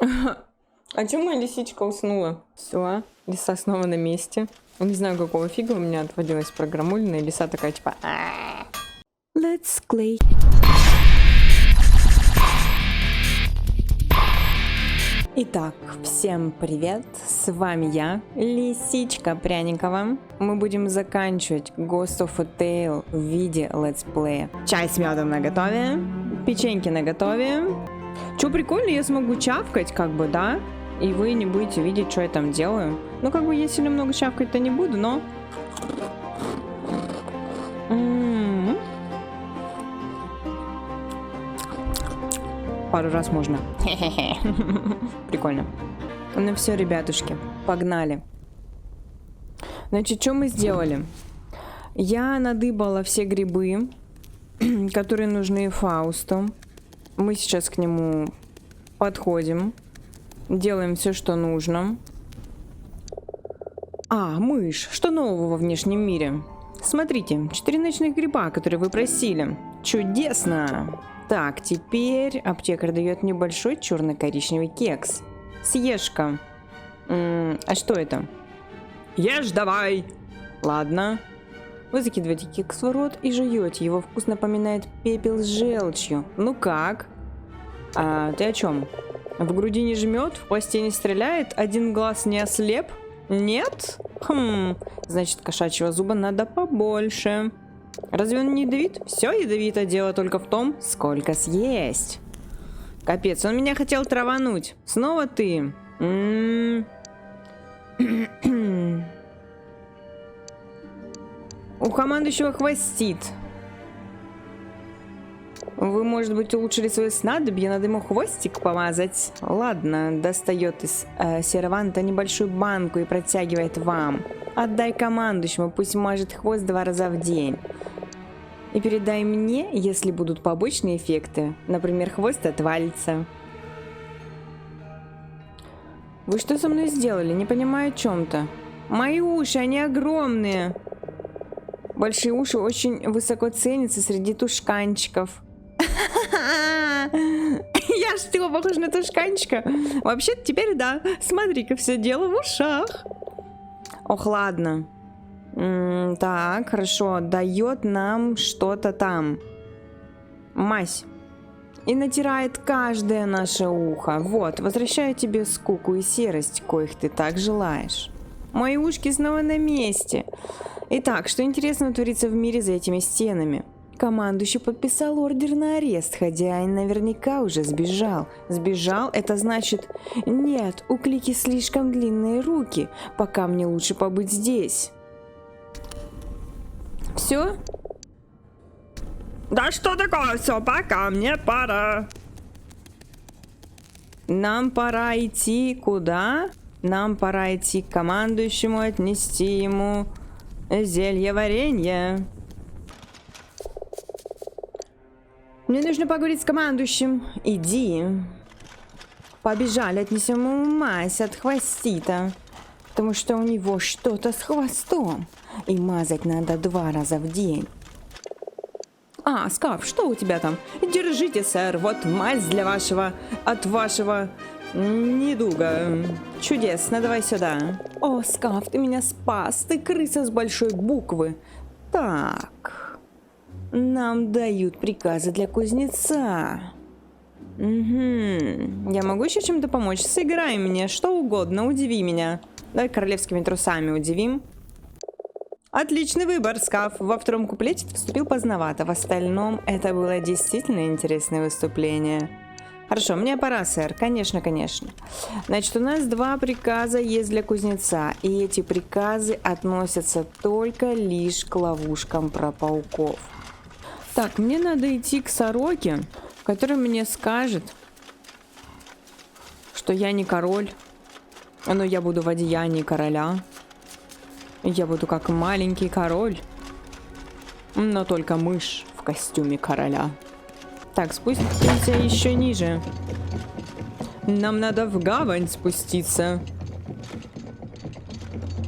А чё моя лисичка уснула? Все, лиса снова на месте. Не знаю, какого фига у меня отводилась программульная. Лиса такая типа... Let's play. Итак, всем привет, с вами я, Лисичка Пряникова. Мы будем заканчивать Ghost of a Tale в виде летсплея. Чай с медом наготове, печеньки наготове. Чё прикольно, я смогу чавкать, как бы, да? И вы не будете видеть, что я там делаю. Ну, как бы, я сильно много чавкать-то не буду, но... Пару раз можно. Прикольно. Ну все, ребятушки, погнали. Значит, что мы сделали? Я надыбала все грибы, которые нужны Фаусту. Мы сейчас к нему подходим. Делаем все, что нужно. А, мышь, что нового во внешнем мире? Смотрите, 4 ночных гриба, которые вы просили. Чудесно! Так, теперь аптекарь дает небольшой черно-коричневый кекс. Съешь-ка. А что это? Ешь давай! Ладно. Вы закидываете кекс в рот и жуете. Его вкус напоминает пепел с желчью. Ну как? А ты о чем? В груди не жмет, в хвосте не стреляет, один глаз не ослеп? Нет? Значит, кошачьего зуба надо побольше. Разве он не ядовит? Все ядовито, дело только в том, сколько съесть. Капец, он меня хотел травануть. Снова ты. У командующего хвостит. Вы, может быть, улучшили свое снадобье, надо ему хвостик помазать. Ладно, достает из серванта небольшую банку и протягивает вам. Отдай командующему, пусть мажет хвост 2 раза в день. И передай мне, если будут побочные эффекты. Например, хвост отвалится. Вы что со мной сделали? Не понимаю о чем-то. Мои уши, они огромные. Большие уши очень высоко ценятся среди тушканчиков. Я что, похожа на тушканчика? Вообще-то теперь да. Смотри-ка, все дело в ушах. Ох, ладно. Так, хорошо. Дает нам что-то там. Мазь. И натирает каждое наше ухо. Вот, возвращаю тебе скуку и серость, коих ты так желаешь. Мои ушки снова на месте. Итак, что интересного творится в мире за этими стенами? Командующий подписал ордер на арест. Хозяин наверняка уже сбежал. Сбежал, это значит... Нет, у Клики слишком длинные руки. Пока мне лучше побыть здесь. Все? Да что такое? Все, пока, мне пора. Нам пора идти куда? Нам пора идти к командующему, отнести ему зелье варенье. Мне нужно поговорить с командующим. Иди. Побежали, отнесем ему мазь от хвостита. Потому что у него что-то с хвостом. И мазать надо 2 раза в день. А, Скаф, что у тебя там? Держите, сэр, вот мазь для вашего... От вашего... недуга. Чудесно, давай сюда. О, Скаф, ты меня спас. Ты крыса с большой буквы. Так... Нам дают приказы для кузнеца. Я могу еще чем-то помочь? Сыграй мне, что угодно, удиви меня. Давай королевскими трусами удивим. Отличный выбор, Скаф. Во втором куплете ты вступил поздновато. В остальном это было действительно интересное выступление. Хорошо, мне пора, сэр. Конечно, конечно. Значит, у нас 2 приказа есть для кузнеца. И эти приказы относятся только лишь к ловушкам про пауков. Так, мне надо идти к сороке, который мне скажет, что я не король, но я буду в одеянии короля. Я буду как маленький король, но только мышь в костюме короля. Так, спустимся еще ниже. Нам надо в гавань спуститься.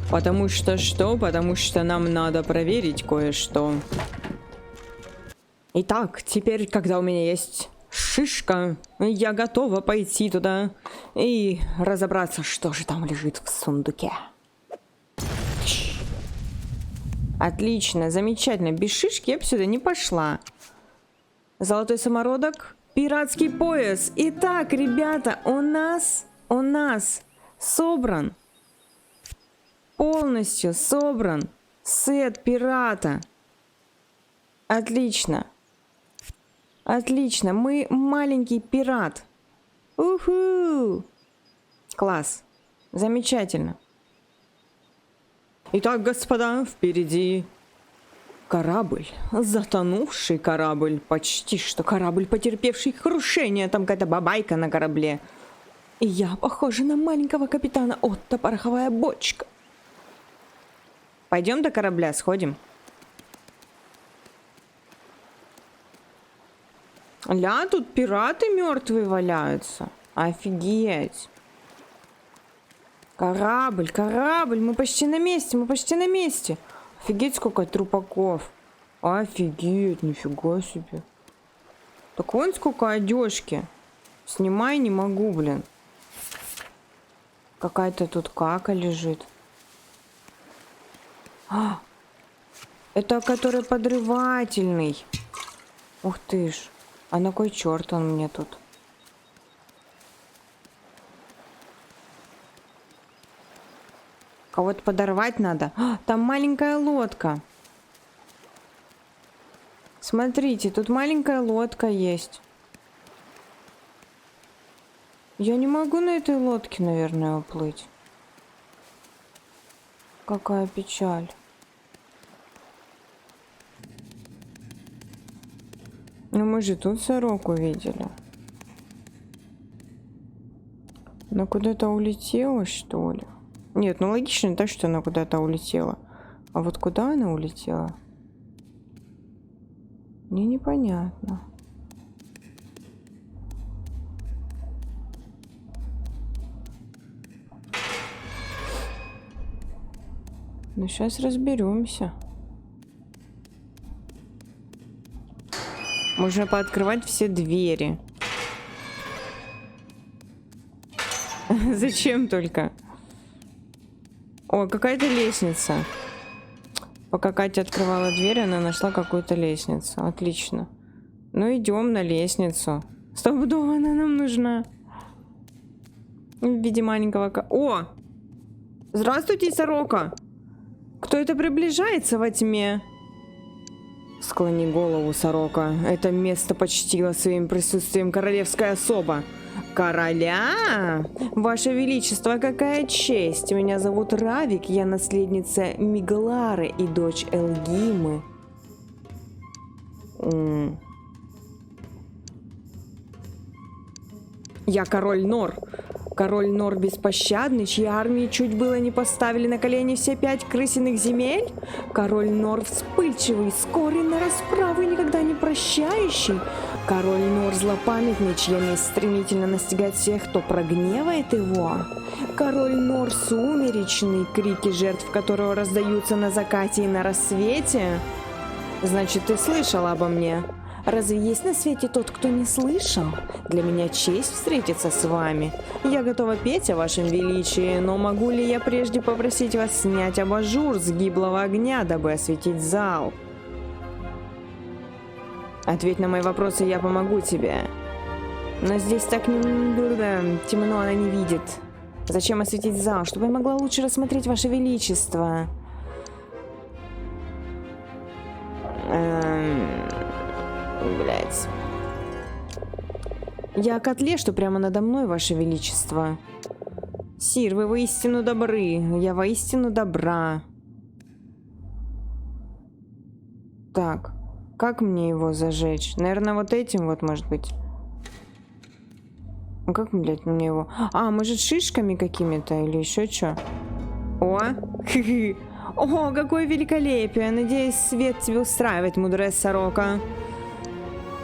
Потому что что? Потому что нам надо проверить кое-что. Итак, теперь, когда у меня есть шишка. Я готова пойти туда и разобраться, что же там лежит в сундуке. Отлично, замечательно. Без шишки я бы сюда не пошла. Золотой самородок. Пиратский пояс. Итак, ребята, у нас собран. Полностью собран сет пирата. Отлично. Отлично. Мы маленький пират. Уху. Класс. Замечательно. Итак, господа, впереди корабль. Затонувший корабль. Почти что корабль, потерпевший крушение. Там какая-то бабайка на корабле. И я похожа на маленького капитана Отто Пороховая бочка. Пойдем до корабля, сходим. Ля, тут пираты мертвые валяются. Офигеть. Корабль, корабль. Мы почти на месте, мы почти на месте. Офигеть, сколько трупаков. Офигеть, нифига себе. Так вон сколько одежки. Снимай не могу, блин. Какая-то тут кака лежит. А, это который подрывательный. Ух ты ж. А на кой черт он мне тут? Кого-то подорвать надо. А, там маленькая лодка. Смотрите, тут маленькая лодка есть. Я не могу на этой лодке, наверное, уплыть. Какая печаль. Ну мы же тут сороку видели. Она куда-то улетела, что ли? Нет, ну логично так, что она куда-то улетела. А вот куда она улетела? Мне непонятно. Ну сейчас разберемся. Можно пооткрывать все двери. Зачем только? О, какая-то лестница. Пока Катя открывала дверь, она нашла какую-то лестницу. Отлично. Ну идем на лестницу. Стопудово она нам нужна. В виде маленького... О! Здравствуйте, сорока! Кто это приближается во тьме? Склони голову, сорока. Это место почтило своим присутствием королевская особа. Короля? Ваше Величество, какая честь! Меня зовут Равик, я наследница Миглары и дочь Элгимы. Я король Нор. Король Нор беспощадный, чьи армии чуть было не поставили на колени все 5 крысиных земель? Король Нор вспыльчивый, скорый на расправу и никогда не прощающий? Король Нор злопамятный, чья месть стремительно настигает всех, кто прогневает его? Король Нор сумеречный, крики жертв которого раздаются на закате и на рассвете? Значит, ты слышал обо мне? Разве есть на свете тот, кто не слышал? Для меня честь встретиться с вами. Я готова петь о вашем величии, но могу ли я прежде попросить вас снять абажур с гиблого огня, дабы осветить зал? Ответь на мои вопросы, я помогу тебе. Но здесь так темно, она не видит. Зачем осветить зал? Чтобы я могла лучше рассмотреть ваше величество. Блять. Я о котле, что прямо надо мной, ваше величество. Сир, вы воистину добры. Я воистину добра. Так, как мне его зажечь? Наверное, вот этим вот, может быть. Ну как, блядь, мне его... А, может, шишками какими-то или еще что? О, о, какое великолепие. Надеюсь, свет тебя устраивает, мудрая сорока.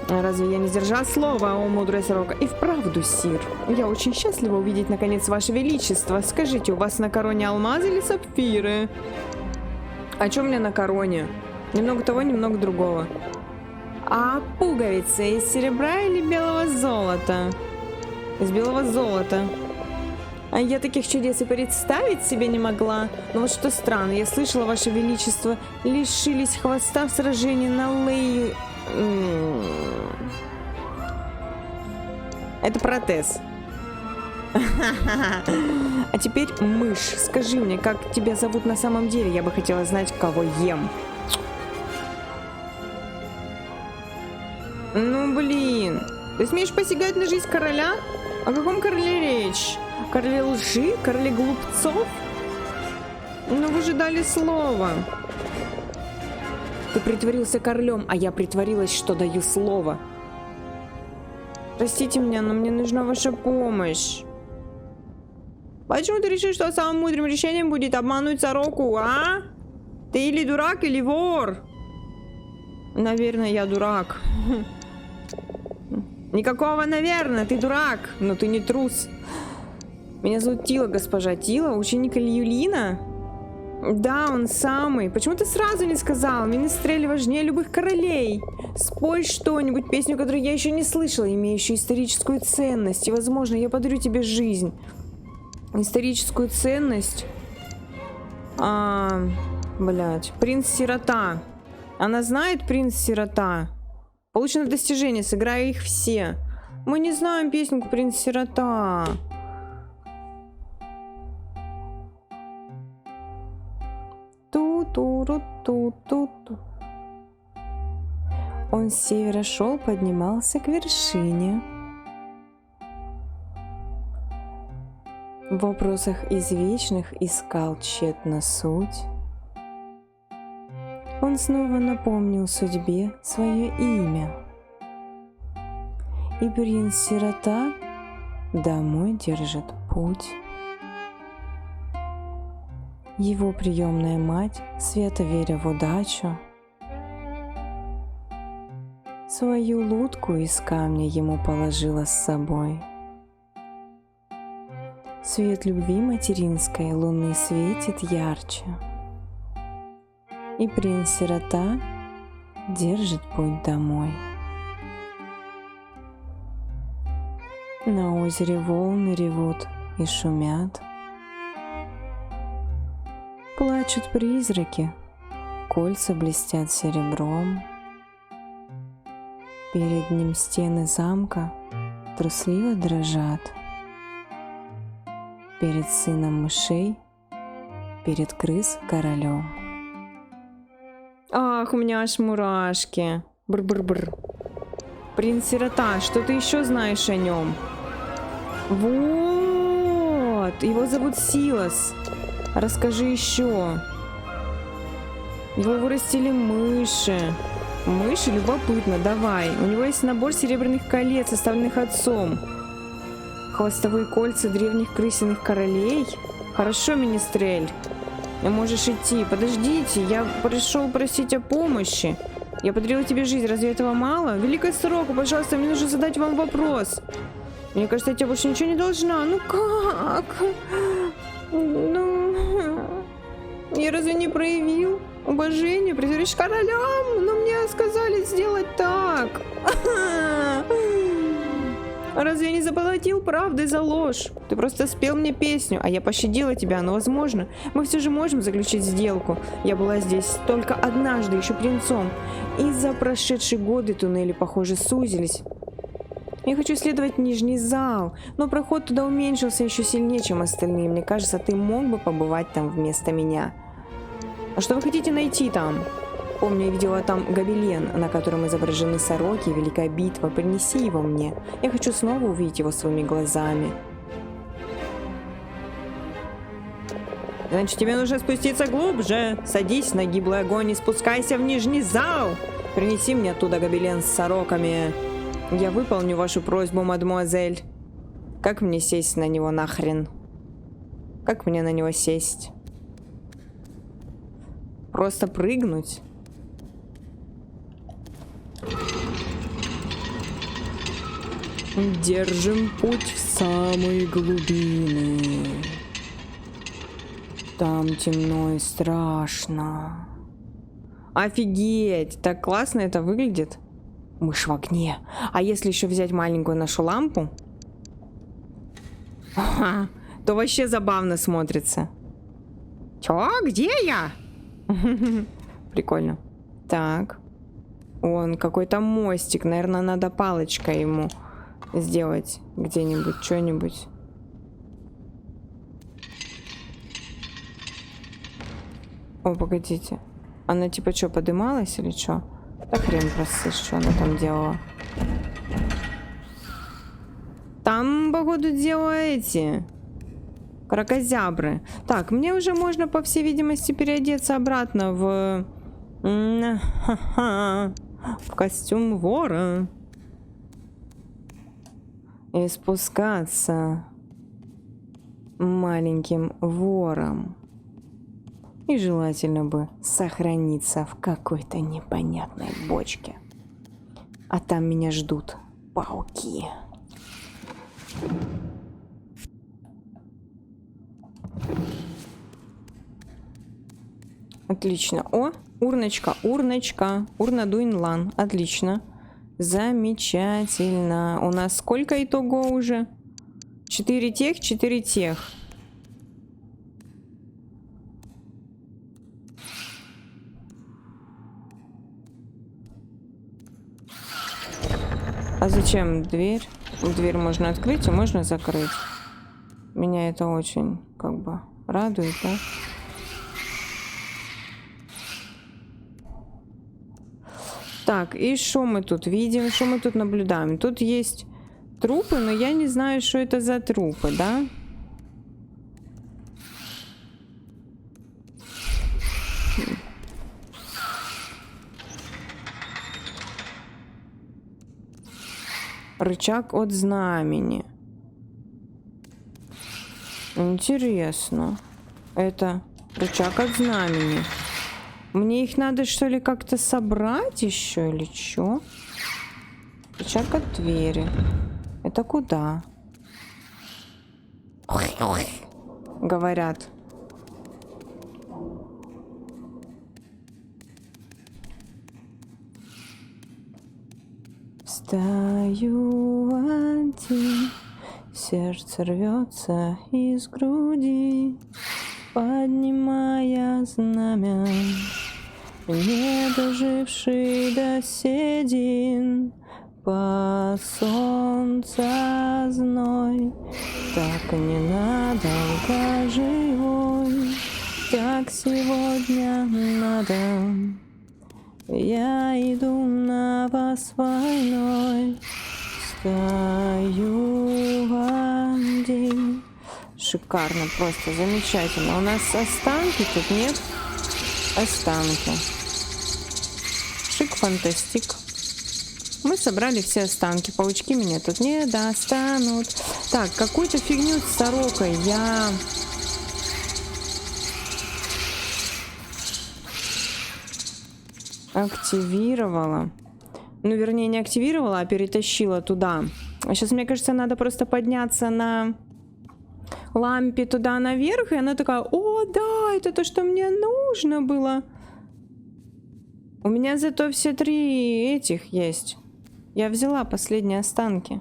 Разве я не сдержала слова, о мудрая сорока? И вправду, сир, я очень счастлива увидеть наконец ваше величество. Скажите, у вас на короне алмазы или сапфиры? А что у меня на короне? Немного того, немного другого. А пуговицы из серебра или белого золота? Из белого золота. А я таких чудес и представить себе не могла. Но вот что странно, я слышала, Ваше Величество лишились хвоста в сражении на Лей... Это протез. А теперь, мышь, скажи мне, как тебя зовут на самом деле? Я бы хотела знать, кого ем. Ну, блин. Ты смеешь посягать на жизнь короля? О каком короле речь? Короле лжи? Короле глупцов? Ну, вы же дали слово. Ты притворился королем, а я притворилась, что даю слово. Простите меня, но мне нужна ваша помощь. Почему ты решил, что самым мудрым решением будет обмануть сороку, а? Ты или дурак, или вор? Наверное, я дурак. Никакого, наверное, ты дурак, но ты не трус. Меня зовут Тила, госпожа Тила, ученик Ильюлина? Да, он самый. Почему ты сразу не сказал? Министрель важнее любых королей. Спой что-нибудь, песню, которую я еще не слышала, имеющую историческую ценность. И, возможно, я подарю тебе жизнь. Историческую ценность? Блядь. Принц-сирота. Она знает принц-сирота? Получено достижение, сыграю их все. Мы не знаем песенку принц-сирота. Ту-ту-ру-ту-ту-ту. Он с севера шел, поднимался к вершине. В вопросах извечных искал тщетно суть. Он снова напомнил судьбе свое имя. И принц-сирота домой держит путь. Его приемная мать, свято веря в удачу, свою лодку из камня ему положила с собой. Свет любви материнской луны светит ярче, и принц-сирота держит путь домой. На озере волны ревут и шумят, плачут призраки, кольца блестят серебром. Перед ним стены замка трусливо дрожат. Перед сыном мышей, перед крыс королем. Ах, у меня аж мурашки. Бр-бр-бр. Принц-сирота, что ты еще знаешь о нем? Вот, его зовут Силас. Расскажи еще. Его вырастили мыши. Мыши любопытно, давай. У него есть набор серебряных колец, оставленных отцом. Хвостовые кольца древних крысиных королей? Хорошо, Министрель. Можешь идти. Подождите, я пришел просить о помощи. Я подарила тебе жизнь, разве этого мало? Великая сорока, пожалуйста, мне нужно задать вам вопрос. Мне кажется, я тебе больше ничего не должна. Ну как? Ну... Я разве не проявил уважение? Притворишь королем? Но мне сказали сделать так. Разве я не заплатил правдой за ложь? Ты просто спел мне песню, а я пощадила тебя, но, возможно, мы все же можем заключить сделку. Я была здесь только однажды, еще принцом, и за прошедшие годы туннели, похоже, сузились. Я хочу исследовать нижний зал, но проход туда уменьшился еще сильнее, чем остальные. Мне кажется, ты мог бы побывать там вместо меня. А что вы хотите найти там? Помню, я видела там гобелен, на котором изображены сороки и великая битва. Принеси его мне. Я хочу снова увидеть его своими глазами. Значит, тебе нужно спуститься глубже. Садись на гиблый огонь и спускайся в нижний зал. Принеси мне оттуда гобелен с сороками. Я выполню вашу просьбу, мадемуазель. Как мне сесть на него нахрен? Как мне на него сесть? Просто прыгнуть? Держим путь в самые глубины. Там темно и страшно. Офигеть! Так классно это выглядит. Мышь в огне. А если еще взять маленькую нашу лампу, то вообще забавно смотрится. Чё? Где я? Прикольно. Так. Он какой-то мостик. Наверное, надо палочкой ему сделать где-нибудь, что-нибудь. О, погодите. Она типа что, подымалась или что? Да хрен просышь, что она там делала. Там, походу, дела эти кракозябры. Так, мне уже можно, по всей видимости, переодеться обратно в костюм вора. И спускаться маленьким вором. И желательно бы сохраниться в какой-то непонятной бочке. А там меня ждут пауки. Отлично. О, урночка, урночка. Урна дуинлан. Отлично. Замечательно. У нас сколько итого уже? 4 тех, 4 тех. А зачем дверь? Дверь можно открыть и можно закрыть. Меня это очень, как бы, радует, да? Так, и что мы тут видим? Что мы тут наблюдаем? Тут есть трупы, но я не знаю, что это за трупы, да? Рычаг от знамени. Интересно. Это рычаг от знамени. Мне их надо, что ли, как-то собрать еще или что? Рычаг от двери. Это куда? Говорят. Встаю один, сердце рвется из груди, поднимая знамя. Не доживший до седин, по солнца зной, так ненадолго живой, как сегодня надо. Я иду на вас войной, стою один. Шикарно, просто замечательно. У нас останки тут нет? Останки. Шик, фантастик. Мы собрали все останки. Паучки меня тут не достанут. Так, какую-то фигню с сорокой я... активировала. Ну, вернее, не активировала, а перетащила туда. А сейчас, мне кажется, надо просто подняться на лампе туда наверх, и она такая: о, да, это то, что мне нужно было. У меня зато все 3 этих есть. Я взяла последние останки.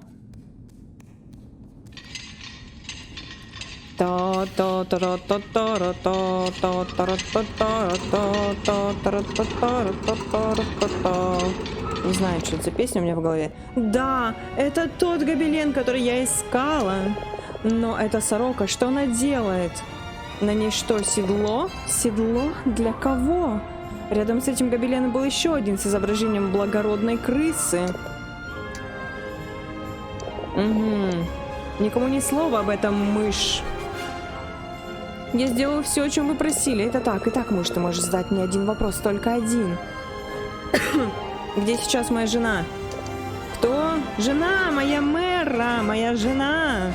Не знаю, что это за песня у меня в голове. Да, это тот гобелен, который я искала. Но эта сорока, что она делает? На ней что, седло? Седло для кого? Рядом с этим гобеленом был еще один с изображением благородной крысы. Угу. Никому ни слова об этом, мышь. Я сделала все, о чем вы просили. Это так. Итак, мышь, ты можешь задать мне один вопрос, только один. Где сейчас моя жена? Кто? Жена, моя мэра, моя жена.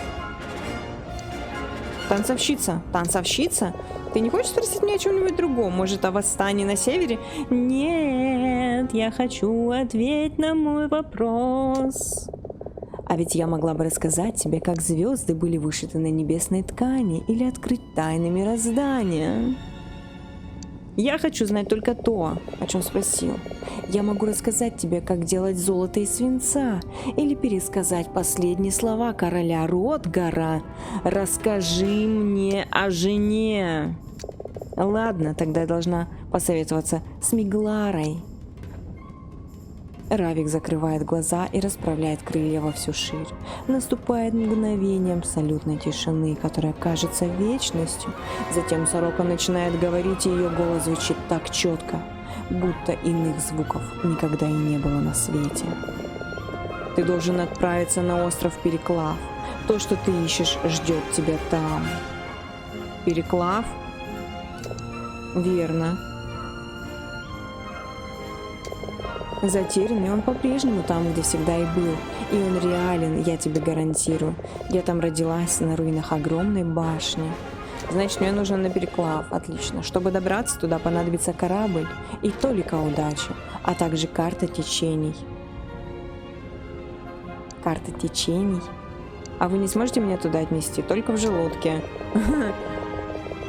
Танцовщица. Танцовщица? Ты не хочешь спросить меня о чем-нибудь другом? Может, о восстании на севере? Нет, я хочу ответить на мой вопрос. А ведь я могла бы рассказать тебе, как звезды были вышиты на небесной ткани или открыть тайны мироздания. Я хочу знать только то, о чем спросил. Я могу рассказать тебе, как делать золото из свинца, или пересказать последние слова короля Ротгара. Расскажи мне о жене. Ладно, тогда я должна посоветоваться с Мигларой. Равик закрывает глаза и расправляет крылья во всю ширь. Наступает мгновение абсолютной тишины, которая кажется вечностью. Затем сорока начинает говорить, и ее голос звучит так четко, будто иных звуков никогда и не было на свете. Ты должен отправиться на остров Переклав. То, что ты ищешь, ждет тебя там. Переклав? Верно. Затерянный он по-прежнему там, где всегда и был. И он реален, я тебе гарантирую. Я там родилась на руинах огромной башни. Значит, мне нужно на Переклав. Отлично. Чтобы добраться туда, понадобится корабль и толика удачи, а также карта течений. Карта течений? А вы не сможете меня туда отнести? Только в желудке.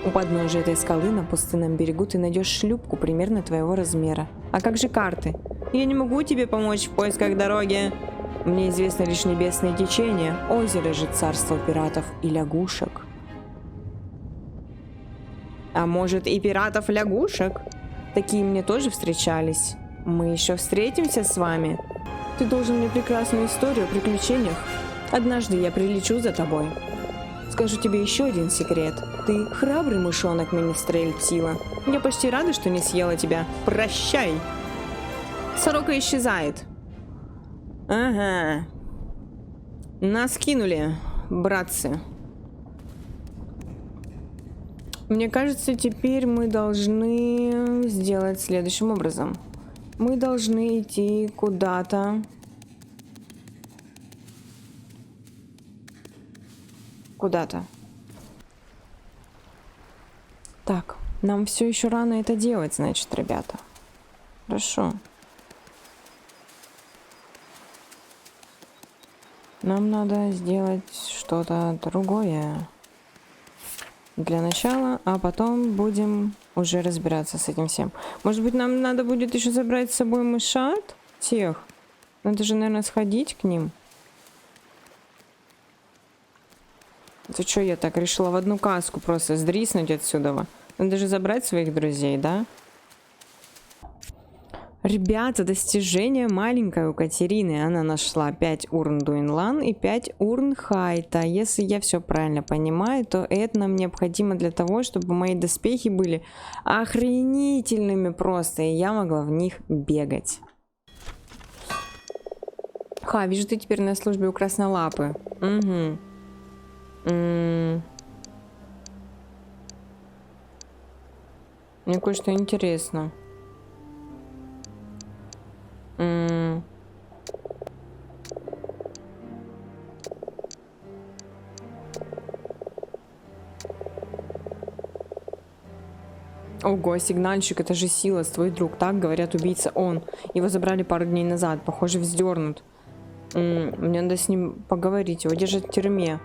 У подножия этой скалы на пустынном берегу ты найдешь шлюпку примерно твоего размера. А как же карты? Я не могу тебе помочь в поисках дороги. Мне известны лишь небесные течения. Озеро же царство пиратов и лягушек. А может и пиратов-лягушек? Такие мне тоже встречались. Мы еще встретимся с вами. Ты должен мне прекрасную историю о приключениях. Однажды я прилечу за тобой. Скажу тебе еще один секрет. Ты храбрый мышонок, Менестрель Тила. Я почти рада, что не съела тебя. Прощай. Сорока исчезает. Ага. Нас кинули, братцы. Мне кажется, теперь мы должны сделать следующим образом. Мы должны идти куда-то. Куда-то. Так, нам все еще рано это делать, значит, ребята. Хорошо. Нам надо сделать что-то другое для начала, а потом будем уже разбираться с этим всем. Может быть, нам надо будет еще забрать с собой мышат тех? Надо же, наверное, сходить к ним. Это что, я так решила в одну каску просто сдриснуть отсюда? Надо же забрать своих друзей, да? Ребята, достижение маленькое у Катерины. Она нашла 5 урн Дуинлан и 5 урн Хайта. Если я все правильно понимаю, то это нам необходимо для того, чтобы мои доспехи были охренительными просто, и я могла в них бегать. Ха, вижу, ты теперь на службе у Краснолапы. Угу. Мне кое-что интересно. Ого, сигнальщик, это же Силас, твой друг. Так говорят, убийца он. Его забрали пару дней назад, похоже, вздернут. Мне надо с ним поговорить. Его держат в тюрьме.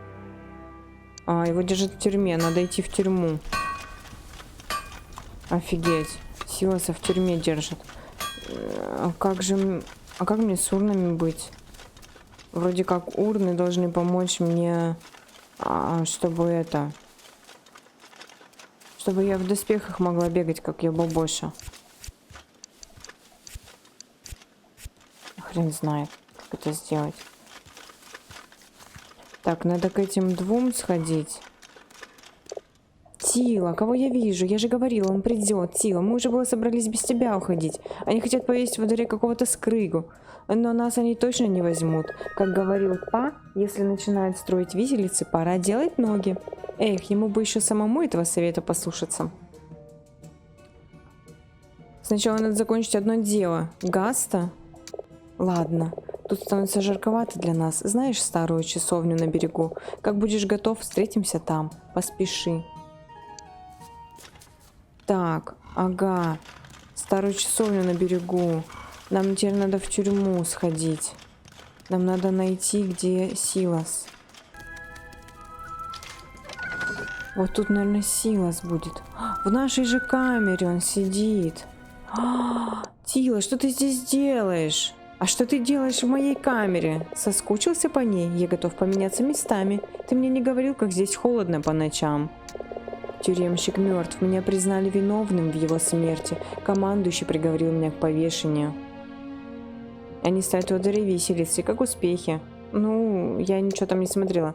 Его держат в тюрьме, надо идти в тюрьму. Офигеть. Силаса в тюрьме держат. А как мне с урнами быть? Вроде как урны должны помочь мне, чтобы чтобы я в доспехах могла бегать, как я бабоша. Хрен знает, как это сделать. Так, надо к этим двум сходить. Тила, кого я вижу? Я же говорила, он придет. Тила, мы уже было собрались без тебя уходить. Они хотят повесить во дворе какого-то скрыгу. Но нас они точно не возьмут. Как говорил Па, если начинают строить виселицы, пора делать ноги. Эх, ему бы еще самому этого совета послушаться. Сначала надо закончить одно дело. Гаста? Ладно. Тут становится жарковато для нас. Знаешь старую часовню на берегу? Как будешь готов, встретимся там. Поспеши. Так, ага. Старую часовню на берегу. Нам теперь надо в тюрьму сходить. Нам надо найти, где Силас. Вот тут, наверное, Силас будет. В нашей же камере он сидит. Тила, что ты здесь делаешь? А что ты делаешь в моей камере? Соскучился по ней? Я готов поменяться местами. Ты мне не говорил, как здесь холодно по ночам. Тюремщик мертв. Меня признали виновным в его смерти. Командующий приговорил меня к повешению. Они стоят во дворе виселицы. Как успехи? Ну, я ничего там не смотрела.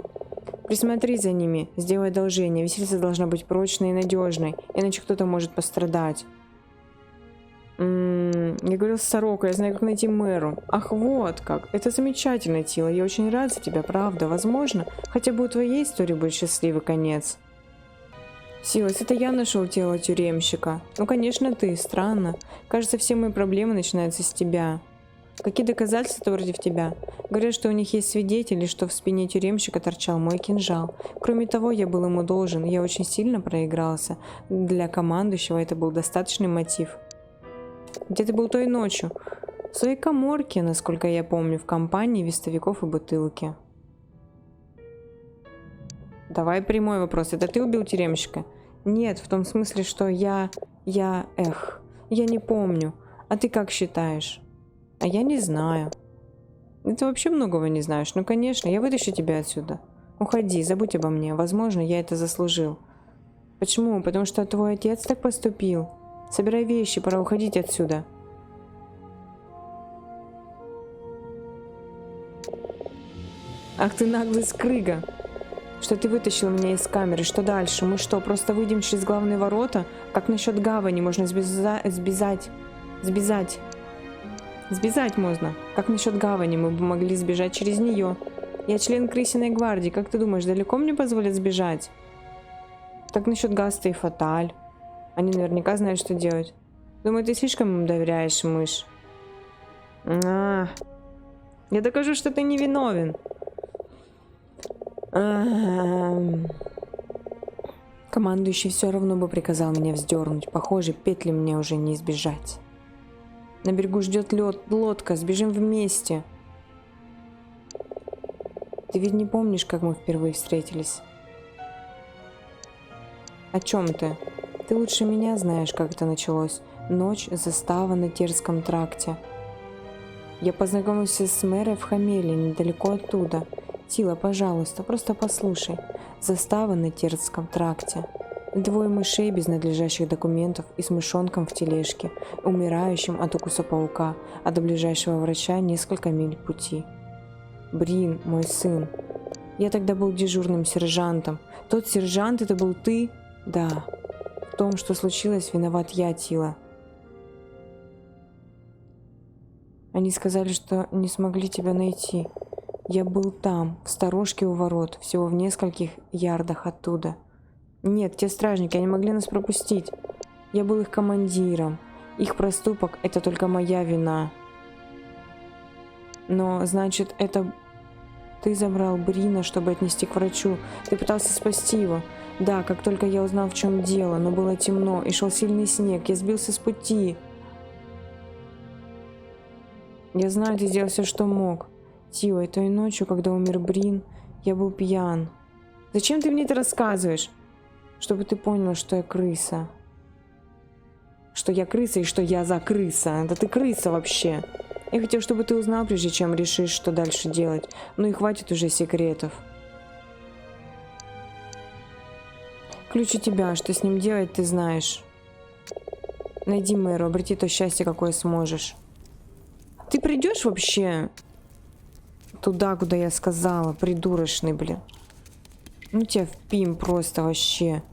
Присмотри за ними. Сделай одолжение. Виселица должна быть прочной и надежной. Иначе кто-то может пострадать. Я говорил с Сорокой, я знаю, как найти мэру. Ах, вот как. Это замечательно, Тила. Я очень рад за тебя, правда. Возможно, хотя бы у твоей истории будет счастливый конец. Силас, это я нашел тело тюремщика. Ну, конечно, ты. Странно. Кажется, все мои проблемы начинаются с тебя. Какие доказательства против тебя? Говорят, что у них есть свидетели, что в спине тюремщика торчал мой кинжал. Кроме того, я был ему должен. Я очень сильно проигрался. Для командующего это был достаточный мотив. Где ты был той ночью? В своей каморке, насколько я помню, в компании вестовиков и бутылки. Давай прямой вопрос. Это ты убил тюремщика? Нет, в том смысле, что я не помню. А ты как считаешь? А я не знаю. Ты вообще многого не знаешь. Ну, конечно, я вытащу тебя отсюда. Уходи, забудь обо мне. Возможно, я это заслужил. Почему? Потому что твой отец так поступил. Собирай вещи, пора уходить отсюда. Ах ты наглый скрыга. Что ты вытащил меня из камеры? Что дальше? Мы что, просто выйдем через главные ворота? Как насчет гавани? Можно сбежать можно. Как насчет гавани? Мы бы могли сбежать через нее. Я член крысиной гвардии. Как ты думаешь, далеко мне позволят сбежать? Как насчет Гаста и Фаталь? Они наверняка знают, что делать. Думаю, ты слишком им доверяешь, мышь. Я докажу, что ты не виновен. Командующий все равно бы приказал меня вздернуть. Похоже, петли мне уже не избежать. На берегу ждет лодка. Сбежим вместе. Ты ведь не помнишь, как мы впервые встретились? О чем ты? Ты лучше меня знаешь, как это началось. Ночь, застава на Терском тракте. Я познакомился с мэрой в Хамеле, недалеко оттуда. Тила, пожалуйста, просто послушай. Застава на Терском тракте. 2 мышей без надлежащих документов и с мышонком в тележке, умирающим от укуса паука, а до ближайшего врача несколько миль пути. Брин, мой сын. Я тогда был дежурным сержантом. Тот сержант, это был ты? Да. В том, что случилось, виноват я, Тила. Они сказали, что не смогли тебя найти. Я был там, в сторожке у ворот, всего в нескольких ярдах оттуда. Нет, те стражники, они могли нас пропустить. Я был их командиром. Их проступок — это только моя вина. Но, значит, это... Ты забрал Брина, чтобы отнести к врачу. Ты пытался спасти его. Да, как только я узнал, в чем дело, но было темно, и шел сильный снег, я сбился с пути. Я знаю, ты сделал все, что мог. Тила, и той ночью, когда умер Брин, я был пьян. Зачем ты мне это рассказываешь? Чтобы ты понял, что я крыса. Что я крыса и что я за крыса. Да ты крыса вообще. Я хотел, чтобы ты узнал, прежде чем решишь, что дальше делать. Ну и хватит уже секретов. Ключ у тебя, что с ним делать, ты знаешь. Найди мэру, обрети то счастье, какое сможешь. Ты придешь вообще туда, куда я сказала, придурочный, блин. Ну тебя впим просто вообще.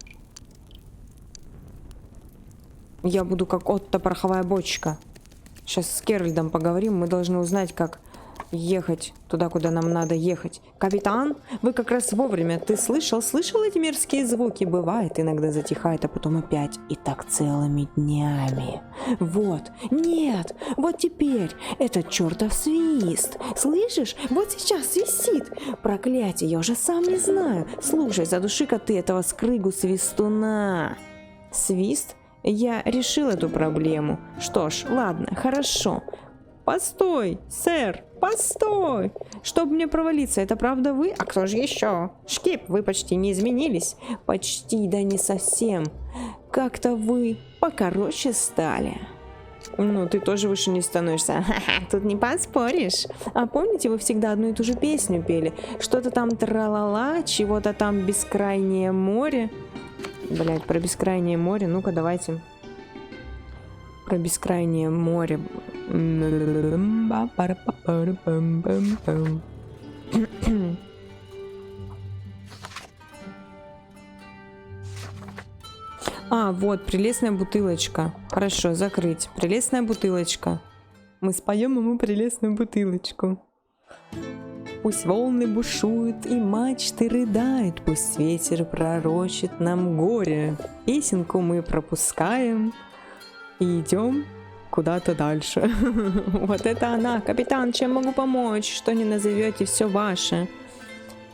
Я буду как Отто пороховая бочка. Сейчас с Керальдом поговорим, мы должны узнать, как ехать туда, куда нам надо ехать. Капитан, вы как раз вовремя. Ты слышал эти мерзкие звуки? Бывает, иногда затихает, а потом опять. И так целыми днями. Вот, нет, вот теперь этот чертов свист. Слышишь? Вот сейчас свистит. Проклятие, я уже сам не знаю. Слушай, задуши-ка ты этого скрыгу-свистуна. Свист? Я решил эту проблему. Что ж, ладно, хорошо. Постой, сэр, постой! Чтобы мне провалиться, это правда вы? А кто же еще? Шкип, вы почти не изменились. Почти, да не совсем. как-то вы покороче стали. Ну, ты тоже выше не становишься. Ха-ха, тут не поспоришь. А помните, вы всегда одну и ту же песню пели? Что-то там тра-ла-ла, чего-то там бескрайнее море. Блять, про бескрайнее море. Ну-ка, давайте. Про бескрайнее море. А, вот, прелестная бутылочка. Хорошо, закрыть. Прелестная бутылочка. Мы споем ему прелестную бутылочку. Пусть волны бушуют и мачты рыдают, пусть ветер пророчит нам горе. Песенку мы пропускаем и идем куда-то дальше. Вот это она. Капитан, чем могу помочь? Что не назовете, все ваше.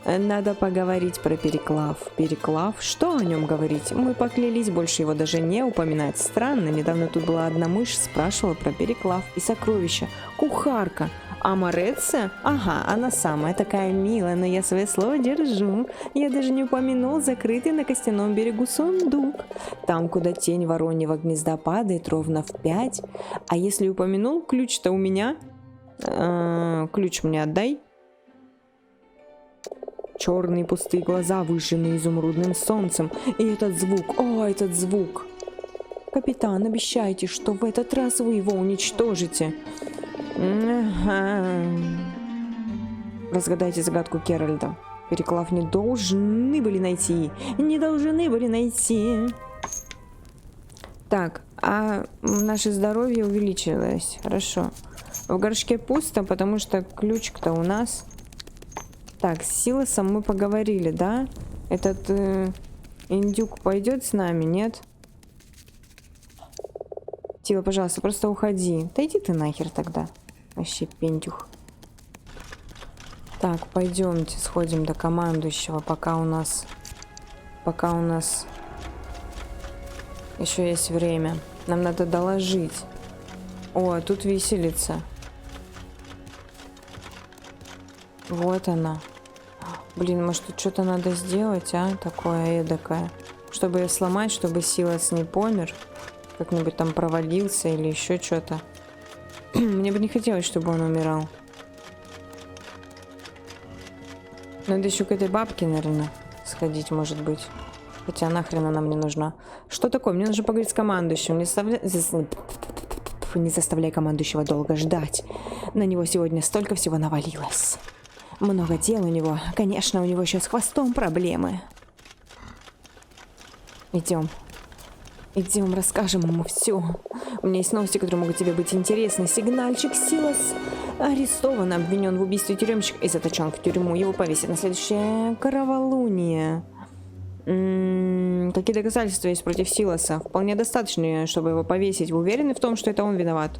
Надо поговорить про Переклав. Переклав? Что о нем говорить? Мы поклялись больше его даже не упоминать. Странно, недавно тут была одна мышь, спрашивала про Переклав и сокровища. Кухарка. А Мореция? Ага, она самая такая милая, но я свое слово держу. Я даже не упомянул закрытый на костяном берегу сундук. Там, куда тень вороньего гнезда падает ровно в 5. А если упомянул, ключ-то у меня. Ключ мне отдай. Черные пустые глаза, выжженные изумрудным солнцем. И этот звук, о, этот звук. Капитан, обещайте, что в этот раз вы его уничтожите. Разгадайте загадку Керальда. Переклав не должны были найти. Не должны были найти. Так, а наше здоровье увеличилось. Хорошо. В горшке пусто, потому что ключик-то у нас... Так, с Силосом мы поговорили, да? Этот индюк пойдет с нами, нет? Тила, пожалуйста, просто уходи. Да иди ты нахер тогда. Вообще пентюх. Так, пойдемте, сходим до командующего, пока у нас еще есть время. Нам надо доложить. О, тут виселица. Вот она. Блин, может тут что-то надо сделать, а? Такое эдакое. Чтобы ее сломать, чтобы Силос не помер. Как-нибудь там провалился или еще что-то. Мне бы не хотелось, чтобы он умирал. Надо еще к этой бабке, наверное, сходить, может быть. Хотя нахрен она мне нужна. Что такое? Мне нужно поговорить с командующим. Не заставляй командующего долго ждать. На него сегодня столько всего навалилось. Много дел у него. Конечно, у него еще с хвостом проблемы. Идем. Идем, расскажем ему все. У меня есть новости, которые могут тебе быть интересны. Сигнальчик Силос арестован, обвинен в убийстве тюремщика и заточен в тюрьму. Его повесят на следующее кроволуние. Какие доказательства есть против Силоса? Вполне достаточно, чтобы его повесить. Вы уверены в том, что это он виноват?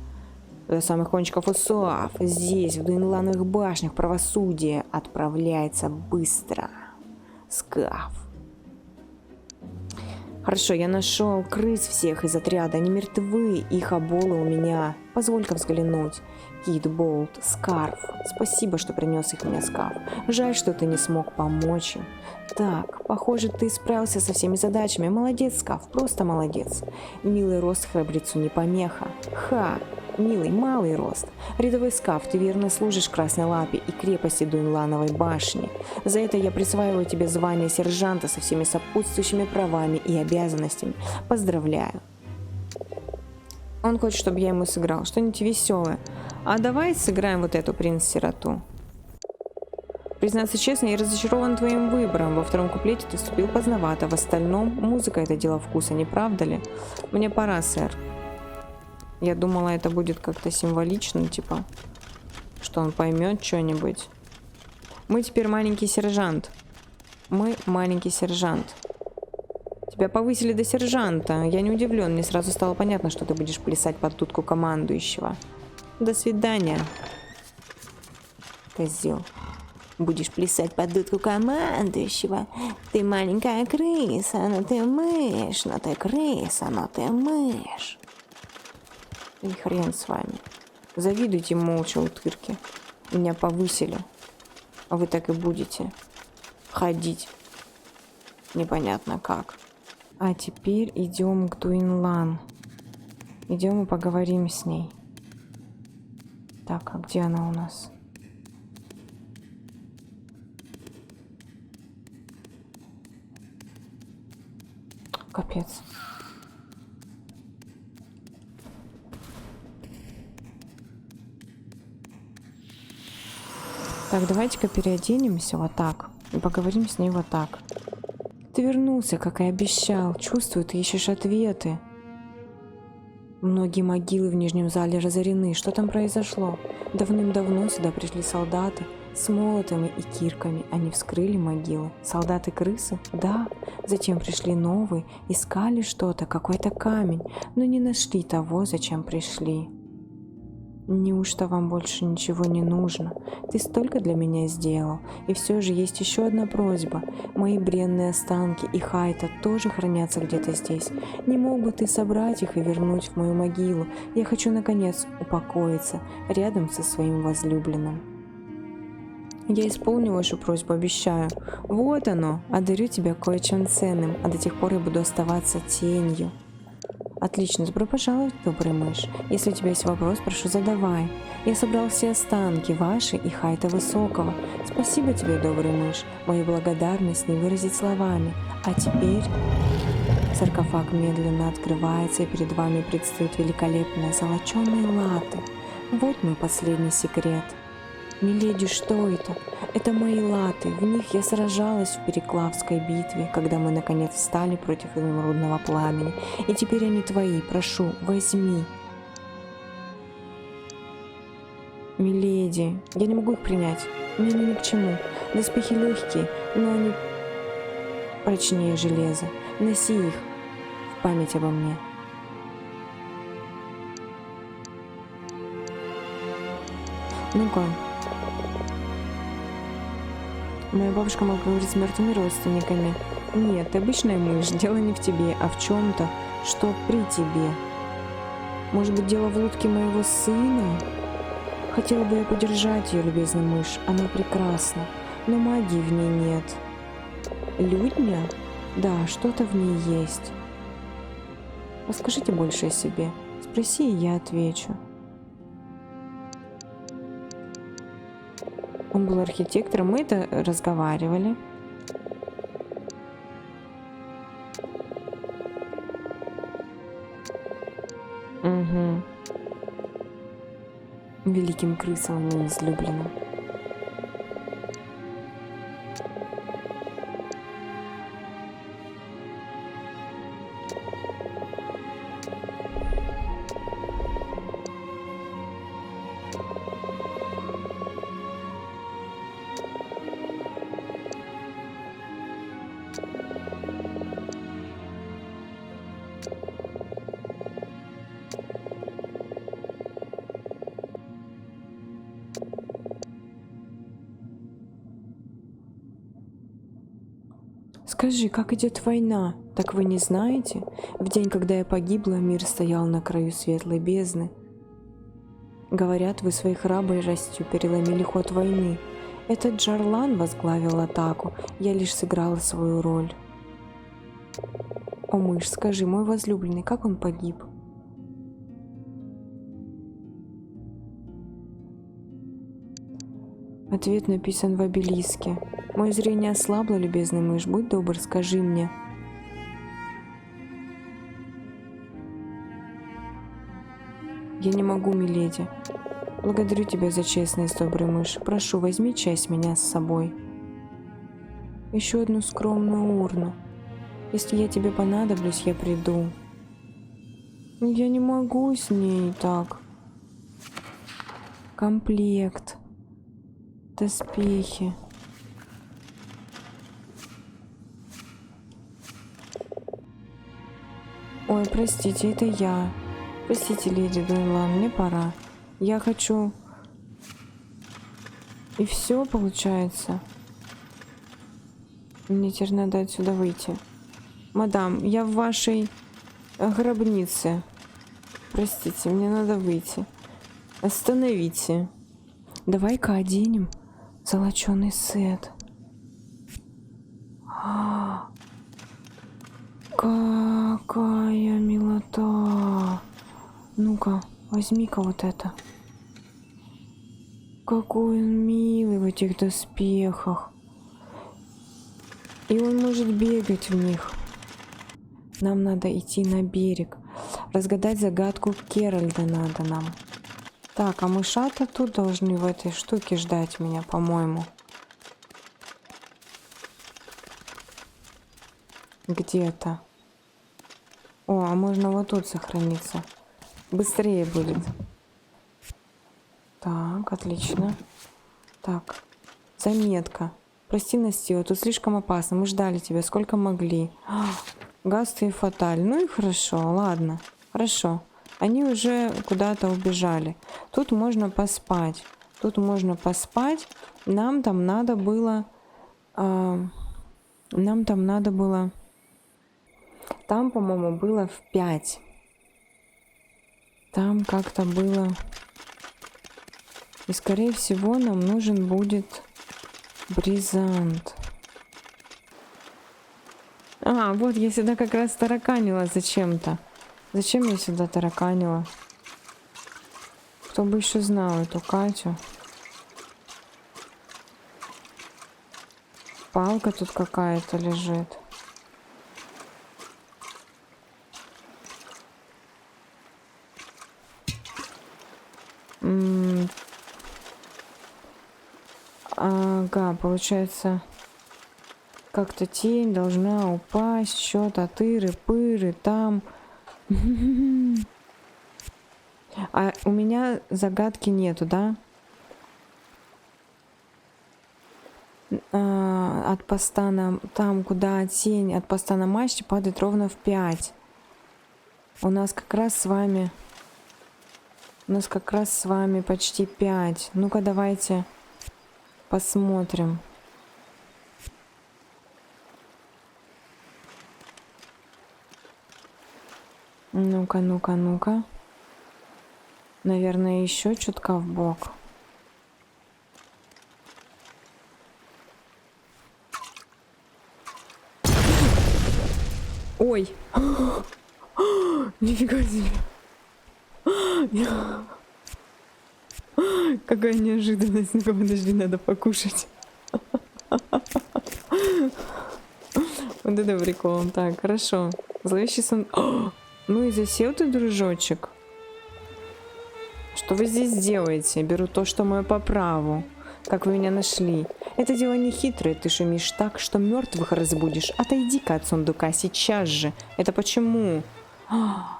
До самых кончиков усов. Здесь, в Дуинлановых башнях, правосудие отправляется быстро. Скаф. Хорошо, я нашел крыс всех из отряда. Они мертвы, их оболы у меня. Позволь-ка взглянуть. Кит, Болт, Скарф. Спасибо, что принес их мне, Скаф. Жаль, что ты не смог помочь им. Так, похоже, ты справился со всеми задачами. Молодец, Скаф, просто молодец. Милый рост храбрецу не помеха. Ха, милый, малый рост. Рядовой Скаф, ты верно служишь Красной Лапе и крепости Дуинлановой башни. За это я присваиваю тебе звание сержанта со всеми сопутствующими правами и обязанностями. Поздравляю. Он хочет, чтобы я ему сыграл что-нибудь веселое. А давай сыграем вот эту принц-сироту. Признаться честно, я разочарован твоим выбором. Во втором куплете ты вступил поздновато. В остальном музыка — это дело вкуса, не правда ли? Мне пора, сэр. Я думала, это будет как-то символично, типа, что он поймет что-нибудь. Мы теперь маленький сержант. Мы маленький сержант. Тебя повысили до сержанта. Я не удивлен. Мне сразу стало понятно, что ты будешь плясать под дудку командующего. До свидания. Козел. Будешь плясать под дудку командующего. Ты маленькая крыса, но ты мышь. Но ты крыса, но ты мышь. И хрен с вами. Завидуйте молча, утырки. Меня повысили. А вы так и будете ходить. Непонятно как. А теперь идем к Дуинлан. Идем и поговорим с ней. Так, а где она у нас? Капец. Так, давайте-ка переоденемся вот так. И поговорим с ней вот так. Ты вернулся, как и обещал. Чувствую, ты ищешь ответы. Многие могилы в Нижнем зале разорены. Что там произошло? Давным-давно сюда пришли солдаты с молотами и кирками. Они вскрыли могилы. Солдаты-крысы? Да. Затем пришли новые, искали что-то, какой-то камень, но не нашли того, зачем пришли. Неужто вам больше ничего не нужно? Ты столько для меня сделал. И все же есть еще одна просьба. Мои бренные останки и Хайта тоже хранятся где-то здесь. Не мог бы ты собрать их и вернуть в мою могилу? Я хочу наконец упокоиться рядом со своим возлюбленным. Я исполню вашу просьбу, обещаю. Вот оно, одарю тебя кое-чем ценным, а до тех пор я буду оставаться тенью. Отлично, добро пожаловать, добрый мышь. Если у тебя есть вопрос, прошу, задавай. Я собрал все останки ваши и Хайта Высокого. Спасибо тебе, добрый мышь. Мою благодарность не выразить словами. А теперь саркофаг медленно открывается, и перед вами предстают великолепные золоченые латы. Вот мой последний секрет. Миледи, что это? Это мои латы. В них я сражалась в Переклавской битве, когда мы наконец встали против изумрудного пламени. И теперь они твои. Прошу, возьми. Миледи, я не могу их принять. Мне ни к чему. Доспехи легкие, но они прочнее железа. Носи их в память обо мне. Ну-ка. Моя бабушка могла говорить с мертвыми родственниками. Нет, обычная мышь, дело не в тебе, а в чем-то, что при тебе. Может быть, дело в лодке моего сына? Хотела бы я подержать ее, любезная мышь, она прекрасна, но магии в ней нет. Людня? Да, что-то в ней есть. Расскажите больше о себе. Спроси, и я отвечу. Он был архитектором, мы это разговаривали. Угу. Великим крысам неизлюбленным. Скажи, как идет война? Так вы не знаете? В день, когда я погибла, мир стоял на краю светлой бездны. Говорят, вы своей храбростью переломили ход войны. Этот Джарлан возглавил атаку, я лишь сыграла свою роль. О, мышь, скажи, мой возлюбленный, как он погиб? Ответ написан в обелиске. Мое зрение ослабло, любезный мышь, будь добр, скажи мне. Я не могу, миледи. Благодарю тебя за честность, добрый мышь. Прошу, возьми часть меня с собой. Еще одну скромную урну. Если я тебе понадоблюсь, я приду. Я не могу с ней так. Комплект. Доспехи. Ой, простите, это я. Простите, леди Дуинлан, мне пора. Я хочу... И все получается. Мне теперь надо отсюда выйти. Мадам, я в вашей гробнице. Простите, мне надо выйти. Остановите. Давай-ка оденем золоченый сет. Какая милота. Ну-ка, возьми-ка вот это. Какой он милый в этих доспехах. И он может бегать в них. Нам надо идти на берег. Разгадать загадку Керальда надо нам. Так, а мышата тут должны в этой штуке ждать меня, по-моему. Где-то. О, а можно вот тут сохраниться. Быстрее будет. Так, отлично. Так, заметка. Прости, Настя, тут слишком опасно. Мы ждали тебя, сколько могли. Гаст и Фаталь. Ну и хорошо, ладно. Хорошо. Они уже куда-то убежали. Тут можно поспать. Тут можно поспать. Нам там надо было... Нам там надо было... Там, по-моему, было в 5. Там как-то было... И, скорее всего, нам нужен будет бризант. А, вот я сюда как раз тараканила зачем-то. Зачем я сюда тараканила? Кто бы еще знал эту Катю. Палка тут какая-то лежит. Ага, получается, как-то тень должна упасть, что-то тыры-пыры там. А у меня загадки нету, да? От поста на... Там, куда тень от поста на мачте падает ровно в 5. У нас как раз с вами... почти 5. Ну-ка, давайте посмотрим. Ну-ка, ну-ка, ну-ка. Наверное, еще чутка в бок. Ой! Нифига себе! Какая неожиданность. Ну-ка, подожди, надо покушать. Вот это прикол. Так, хорошо. Зловещий сон. Ну и засел ты, дружочек. Что вы здесь делаете? Беру то, что мое по праву. Как вы меня нашли? Это дело не хитрое, ты шумишь так, что мертвых разбудишь. Отойди-ка от сундука сейчас же. Это почему?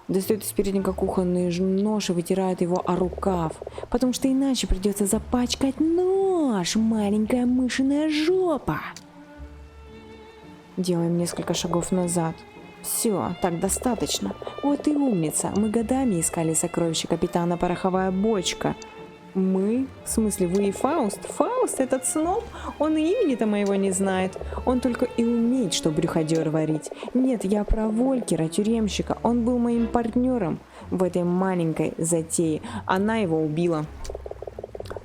Достает из передника кухонный нож и вытирает его о рукав. Потому что иначе придется запачкать нож, маленькая мышиная жопа. Делаем несколько шагов назад. Все, так достаточно. Вот и умница. Мы годами искали сокровища капитана Пороховая бочка. Мы? В смысле, вы и Фауст? Фауст, этот сноб? Он и имени-то моего не знает. Он только и умеет, что брюходер варить. Нет, я про Волькера, тюремщика. Он был моим партнером в этой маленькой затее. Она его убила.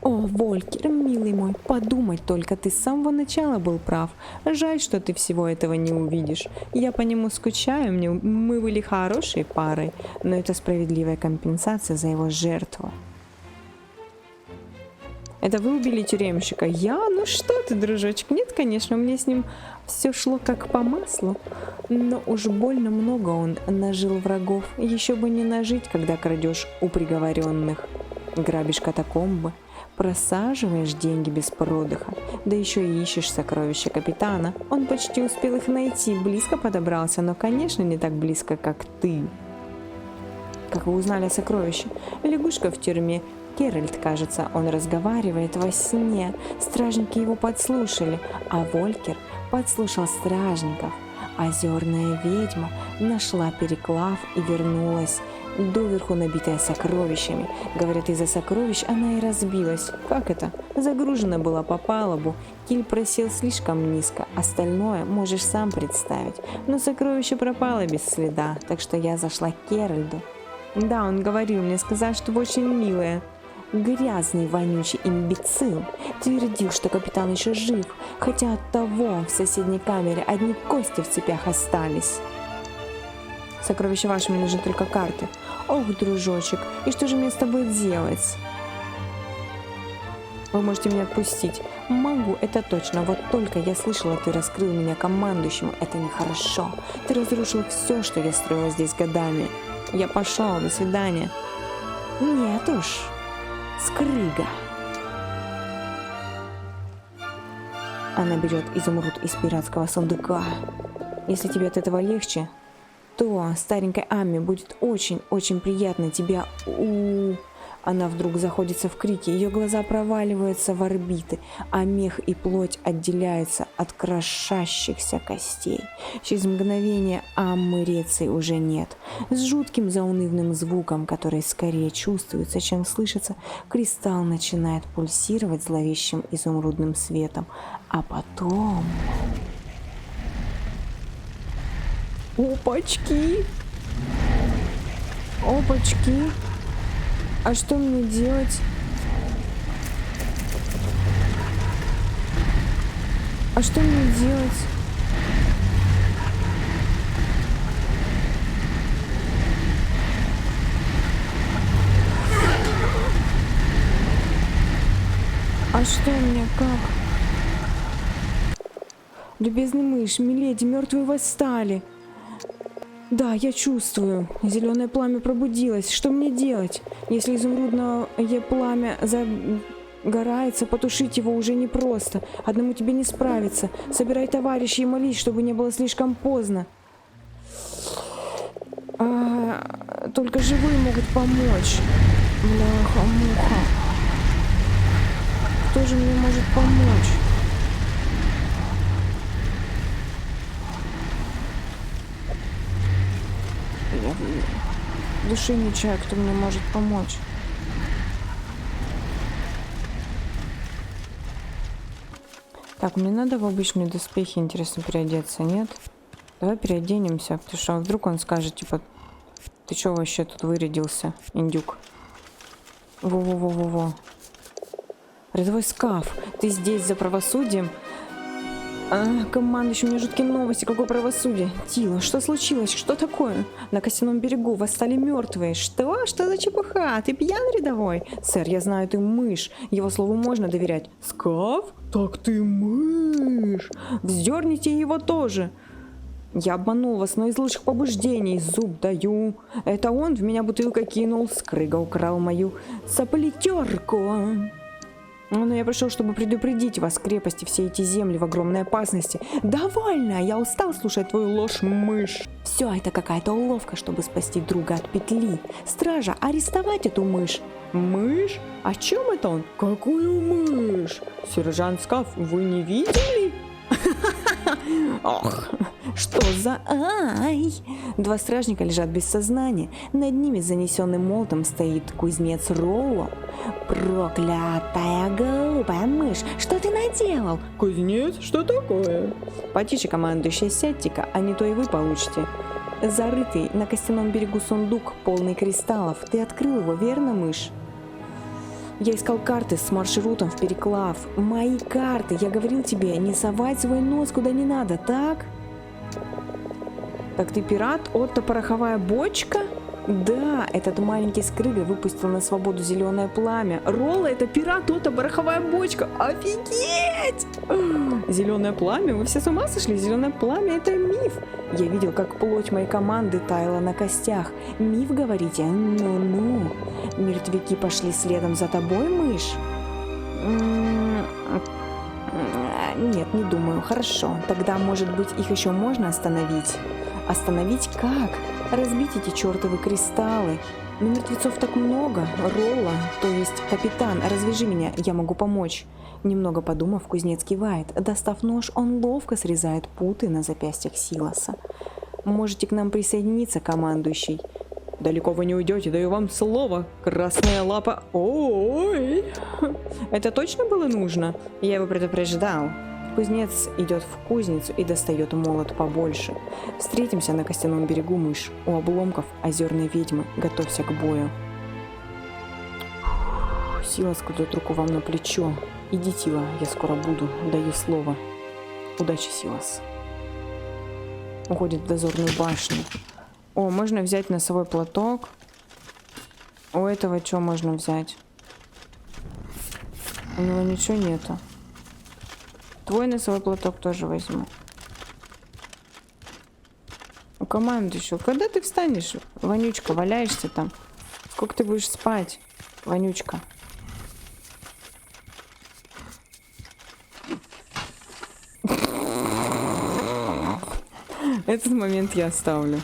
О, Волькер, милый мой, подумать только, ты с самого начала был прав. Жаль, что ты всего этого не увидишь. Я по нему скучаю, мы были хорошей парой, но это справедливая компенсация за его жертву. Это вы убили тюремщика? Я? Ну что ты, дружочек? Нет, конечно, мне с ним все шло как по маслу. Но уж больно много он нажил врагов. Еще бы не нажить, когда крадешь у приговоренных. Грабишь катакомбы. Просаживаешь деньги без продыха, да еще и ищешь сокровища капитана. Он почти успел их найти, близко подобрался, но, конечно, не так близко, как ты. Как вы узнали о сокровище? Лягушка в тюрьме. Керальд, кажется, он разговаривает во сне. Стражники его подслушали, а Волькер подслушал стражников. Озерная ведьма нашла переклав и вернулась, доверху набитая сокровищами. Говорят, из-за сокровищ она и разбилась. Как это? Загружена была по палубу. Киль просел слишком низко. Остальное можешь сам представить. Но сокровище пропало без следа, так что я зашла к Керальду. Да, он говорил мне, сказал, что вы очень милая. Грязный, вонючий имбецил. Твердил, что капитан еще жив, хотя от того в соседней камере одни кости в цепях остались. Сокровища ваши, мне нужны только карты. Ох, дружочек, и что же мне с тобой делать? Вы можете меня отпустить. Могу, это точно. Вот только я слышала, ты раскрыл меня командующему. Это нехорошо. Ты разрушил все, что я строила здесь годами. Я пошел, до свидания. Нет уж, скрыга. Она берет изумруд из пиратского сундука. Если тебе от этого легче, то старенькой Амме будет очень-очень приятно тебя Она вдруг заходится в крике, ее глаза проваливаются в орбиты, а мех и плоть отделяются от крошащихся костей. Через мгновение Аммы Реции уже нет. С жутким заунывным звуком, который скорее чувствуется, чем слышится, кристалл начинает пульсировать зловещим изумрудным светом. А потом... Опачки! Опачки! А что мне делать? А что мне делать? А что у меня как? Любезный мышь, миледи, мертвые восстали. Да, я чувствую. Зеленое пламя пробудилось. Что мне делать? Если изумрудное пламя загорается, потушить его уже непросто. Одному тебе не справиться. Собирай товарищей и молись, чтобы не было слишком поздно. Только живые могут помочь. Бляха-муха. Кто же мне может помочь? Я в душе не чаю, кто мне может помочь. Так, мне надо в обычные доспехи, интересно, переодеться, нет? Давай переоденемся, потому что вдруг он скажет, типа, ты чё вообще тут вырядился, индюк? Во-во-во-во-во. Рядовой скаф, ты здесь за правосудием? Командующий, у меня жуткие новости. Какое правосудие? Тила, что случилось? Что такое? На Костяном берегу восстали мертвые. Что? Что за чепуха? Ты пьян, рядовой? Сэр, я знаю, ты мышь. Его слову можно доверять. Скаф? Так ты мышь. Вздерните его тоже. Я обманул вас, но из лучших побуждений. Зуб даю. Это он в меня бутылкой кинул. Скрыга украл мою соплетерку. Но я пришел, чтобы предупредить вас, крепости, все эти земли в огромной опасности. Довольно, я устал слушать твою ложь, мышь. Все это какая-то уловка, чтобы спасти друга от петли. Стража, арестовать эту мышь. Мышь? О чем это он? Какую мышь? Сержант Скаф, вы не видели? Ох, что за... Ай! Два стражника лежат без сознания. Над ними с занесенным молотом стоит кузнец Роула. Проклятая глупая мышь, что ты наделал? Кузнец, что такое? Потише, командующая, сядьте-ка, а не то и вы получите. Зарытый на Костяном берегу сундук, полный кристаллов. Ты открыл его, верно, мышь? Я искал карты с маршрутом в Переклав. Мои карты. Я говорил тебе, не совать свой нос куда не надо, так? Так ты пират? Отто пороховая бочка? Да, этот маленький скрыга выпустил на свободу зеленое пламя. Ролла — это пират, Отто пороховая бочка. Офигеть! Зеленое пламя? Вы все с ума сошли? Зеленое пламя — это миф. Я видел, как плоть моей команды таяла на костях. Миф, говорите? Ну-ну. Мертвяки пошли следом за тобой, мышь? Нет, не думаю. Хорошо. Тогда, может быть, их еще можно остановить? Остановить как? Разбить эти чертовы кристаллы. Но мертвецов так много. Ролла, то есть капитан, развяжи меня, я могу помочь. Немного подумав, кузнец кивает. Достав нож, он ловко срезает путы на запястьях Силоса. Можете к нам присоединиться, командующий. Далеко вы не уйдете, даю вам слово. Красная лапа. Ой! Это точно было нужно? Я его предупреждал. Кузнец идет в кузницу и достает молот побольше. Встретимся на Костяном берегу, мышь. У обломков озерной ведьмы. Готовься к бою. Силос кладет руку вам на плечо. Иди, Тила, я скоро буду. Даю слово. Удачи, Силос. Уходит в дозорную башню. О, можно взять носовой платок. У этого что можно взять? У него ничего нету. Твой носовой платок тоже возьму. У команды еще. Когда ты встанешь, Вонючка, валяешься там? Сколько ты будешь спать, Вонючка? Этот момент я оставлю.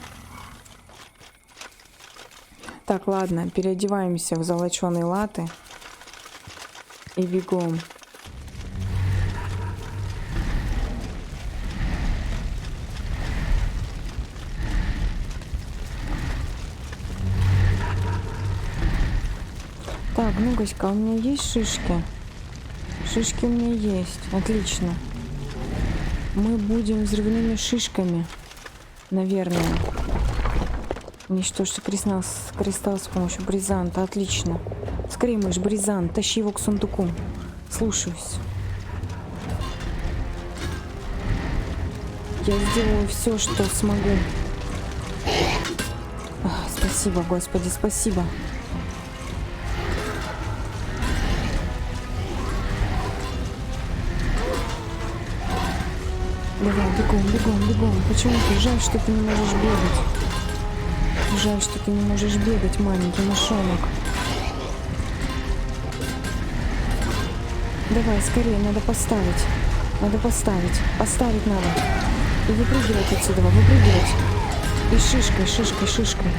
Так, ладно, переодеваемся в золоченые латы и бегом. Так, ну, Гаська, у меня есть шишки? Шишки у меня есть. Отлично. Мы будем взрывными шишками. Наверное. Уничтожьте кристалл с помощью бризанта. Отлично. Скорее, мышь, бризант. Тащи его к сундуку. Слушаюсь. Я сделаю все, что смогу. Спасибо, Господи, спасибо. Давай, бегом, бегом, бегом. Почему ты? Жаль, что ты не можешь бегать. Жаль, что ты не можешь бегать, маленький мышонок. Давай, скорее, надо поставить. Надо поставить. Поставить надо. И выпрыгивать отсюда, выпрыгивать. И шишкой, шишкой, шишкой.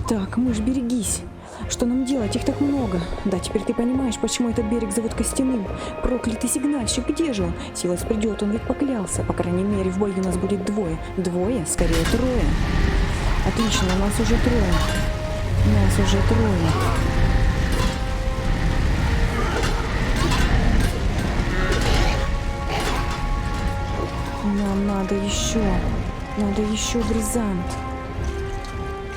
Так, мышь, берегись. Что нам делать? Их так много. Да, теперь ты понимаешь, почему этот берег зовут Костяным. Проклятый сигнальщик, где же он? Силас придет, он ведь поклялся. По крайней мере, в бою у нас будет двое. Двое? Скорее, трое. Отлично, у нас уже трое. У нас уже трое. Нам надо еще. Надо еще бризант.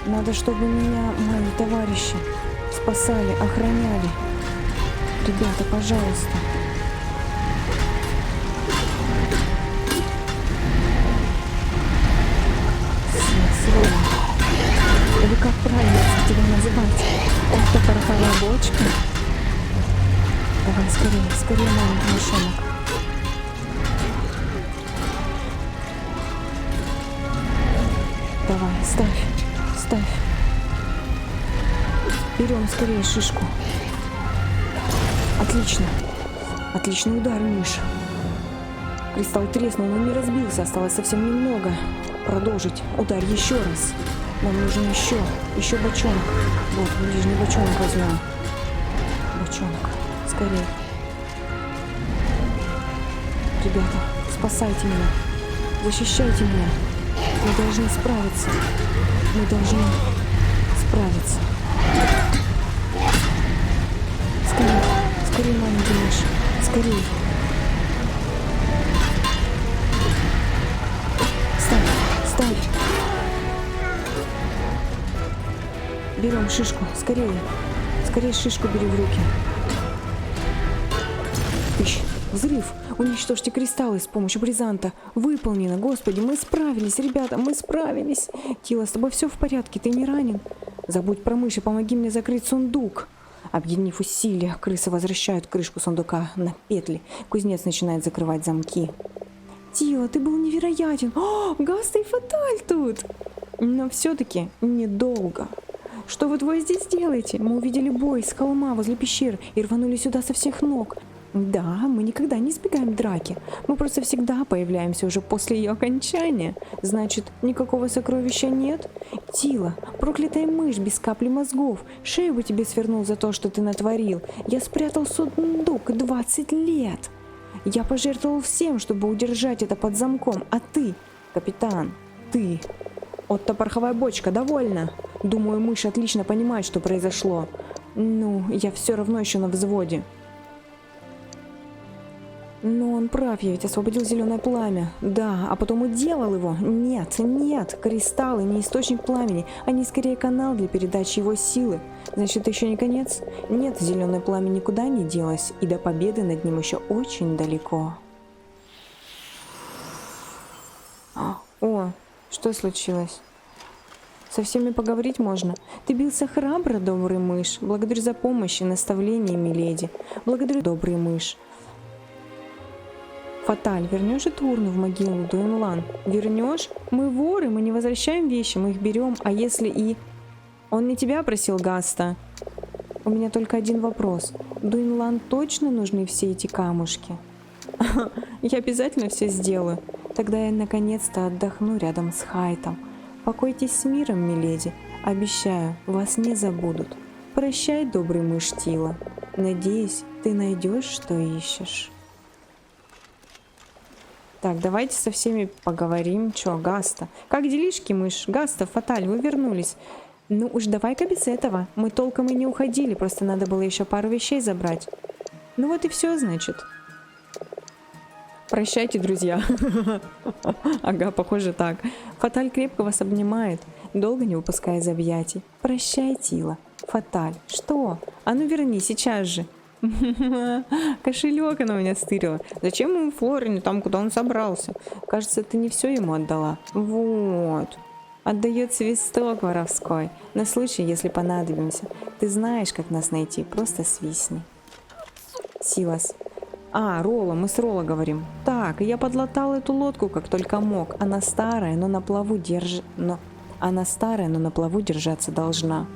Надо, чтобы меня мои товарищи спасали, охраняли. Ребята, пожалуйста. Или как правильно тебя называть? Это пороховая бочка? Давай, скорее, скорее, маленький мышонок. Давай, ставь. Ставь. Берем скорее шишку. Отлично. Отличный удар, мышь. Кристалл треснул, но не разбился. Осталось совсем немного. Продолжить. Удар еще раз. Нам нужен еще. Еще бочонок. Вот, ближний бочонок возьмем. Бочонок. Скорее. Ребята, спасайте меня. Защищайте меня. Мы должны справиться. Мы должны справиться. Скорее, скорее, маленький мышь. Скорее. Ставь, ставь. Берем шишку. Скорее. Скорее шишку бери в руки. Тыщ. Взрыв. Уничтожьте кристаллы с помощью бризанта. Выполнено. Господи, мы справились, ребята, мы справились. Тила, с тобой все в порядке, ты не ранен? Забудь про мышь и помоги мне закрыть сундук. Объединив усилия, крысы возвращают крышку сундука на петли. Кузнец начинает закрывать замки. Тила, ты был невероятен. О, Гаста и Фаталь тут. Но все-таки недолго. Что вы двое здесь делаете? Мы увидели бой с холма возле пещер и рванули сюда со всех ног. Да, мы никогда не избегаем драки. Мы просто всегда появляемся уже после ее окончания. Значит, никакого сокровища нет? Тила, проклятая мышь без капли мозгов. Шею бы тебе свернул за то, что ты натворил. Я спрятал сундук 20 лет. Я пожертвовал всем, чтобы удержать это под замком. А ты, капитан, ты... Отто пороховая бочка, довольно. Думаю, мышь отлично понимает, что произошло. Ну, я все равно еще на взводе. Но он прав, я ведь освободил зеленое пламя. Да, а потом уделал его. Нет, нет, кристаллы не источник пламени, они скорее канал для передачи его силы. Значит, это еще не конец? Нет, зеленое пламя никуда не делось, и до победы над ним еще очень далеко. Что случилось? Со всеми поговорить можно. Ты бился храбро, добрый мышь. Благодарю за помощь и наставление, миледи. Благодарю, добрый мышь. Фаталь, вернешь эту урну в могилу, Дуинлан? Вернешь? Мы воры, мы не возвращаем вещи, мы их берем. А если и... Он не тебя просил, Гаста? У меня только один вопрос. Дуинлан точно нужны все эти камушки? Я обязательно все сделаю. Тогда я наконец-то отдохну рядом с Хайтом. Покойтесь с миром, миледи. Обещаю, вас не забудут. Прощай, добрый мышь Тила. Надеюсь, ты найдешь, что ищешь. Так, давайте со всеми поговорим. Чё, Гаста? Как делишки, мышь? Гаста, Фаталь, вы вернулись. Ну уж давай-ка без этого. Мы толком и не уходили, просто надо было еще пару вещей забрать. Ну вот и все, значит. Прощайте, друзья. Ага, похоже так. Фаталь крепко вас обнимает, долго не выпуская из объятий. Прощай, Тила. Фаталь, что? А ну верни, сейчас же. Кошелек она у меня стырила. Зачем ему Флорине там, куда он собрался? Кажется, ты не все ему отдала. Вот. Отдает свисток воровской. На случай, если понадобимся. Ты знаешь, как нас найти. Просто свистни. Силас. А, Ролла, мы с Ролла говорим. Так, я подлатал эту лодку, как только мог. Она старая, но на плаву на плаву держаться должна.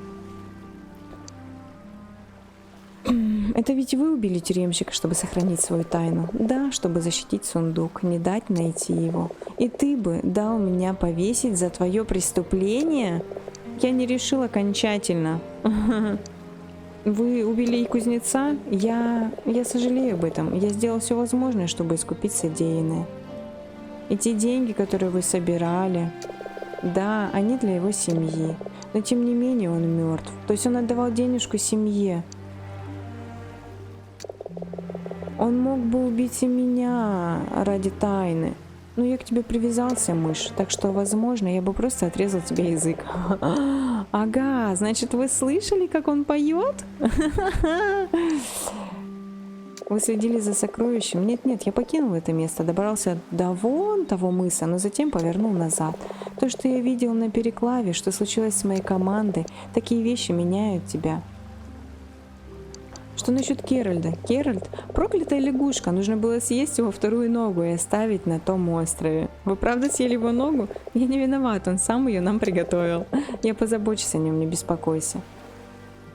Это ведь вы убили тюремщика, чтобы сохранить свою тайну. Да, чтобы защитить сундук, не дать найти его. И ты бы дал меня повесить за твое преступление? Я не решил окончательно. Вы убили и кузнеца? Я сожалею об этом. Я сделал все возможное, чтобы искупить содеянное. И те деньги, которые вы собирали, да, они для его семьи. Но тем не менее он мертв. То есть он отдавал денежку семье. Он мог бы убить и меня ради тайны. Но я к тебе привязался, мышь, так что, возможно, я бы просто отрезал тебе язык. Ага, значит, вы слышали, как он поет? Вы следили за сокровищем? Нет, я покинул это место, добрался до вон того мыса, но затем повернул назад. То, что я видел на переклаве, что случилось с моей командой, такие вещи меняют тебя. Что насчет Керальда? Керальд – проклятая лягушка. Нужно было съесть его вторую ногу и оставить на том острове. Вы правда съели его ногу? Я не виноват, он сам ее нам приготовил. Я позабочусь о нем, не беспокойся.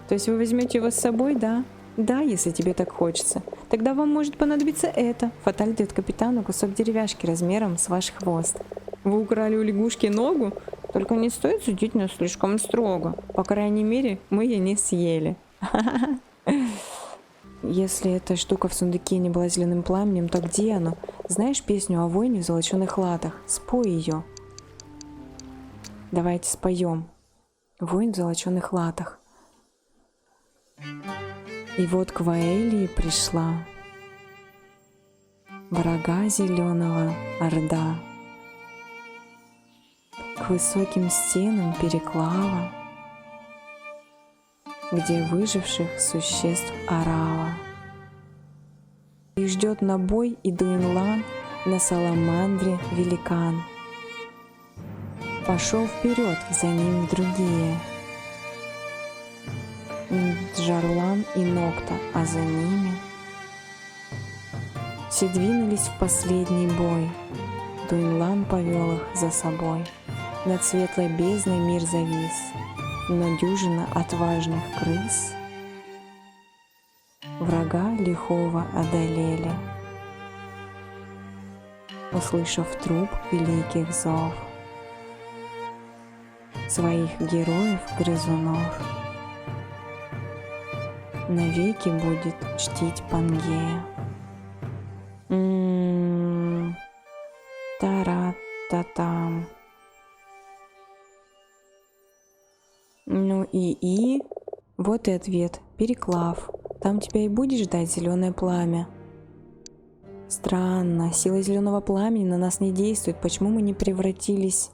То есть вы возьмете его с собой, да? Да, если тебе так хочется. Тогда вам может понадобиться это. Фаталь дает капитану кусок деревяшки размером с ваш хвост. Вы украли у лягушки ногу? Только не стоит судить нас слишком строго. По крайней мере, мы ее не съели. Если эта штука в сундуке не была зеленым пламенем, то где оно? Знаешь песню о воине в золоченых латах? Спой ее. Давайте споем. Воин в золоченых латах. И вот к Ваэлии пришла врага зеленого орда. К высоким стенам переклава, где выживших существ орава. Их ждет на бой и Дуинлан на саламандре великан. Пошел вперед, за ним другие. Джарлан и Нокта, а за ними все двинулись в последний бой. Дуинлан повел их за собой. Над светлой бездной мир завис, но дюжина отважных крыс врага лихого одолели, услышав труп великих зов своих героев-грызунов. Навеки будет чтить Пангея. Тара-та-там. Ну и вот и ответ. Переклав. Там тебя и будет ждать зеленое пламя. Странно, сила зеленого пламени на нас не действует. Почему мы не превратились?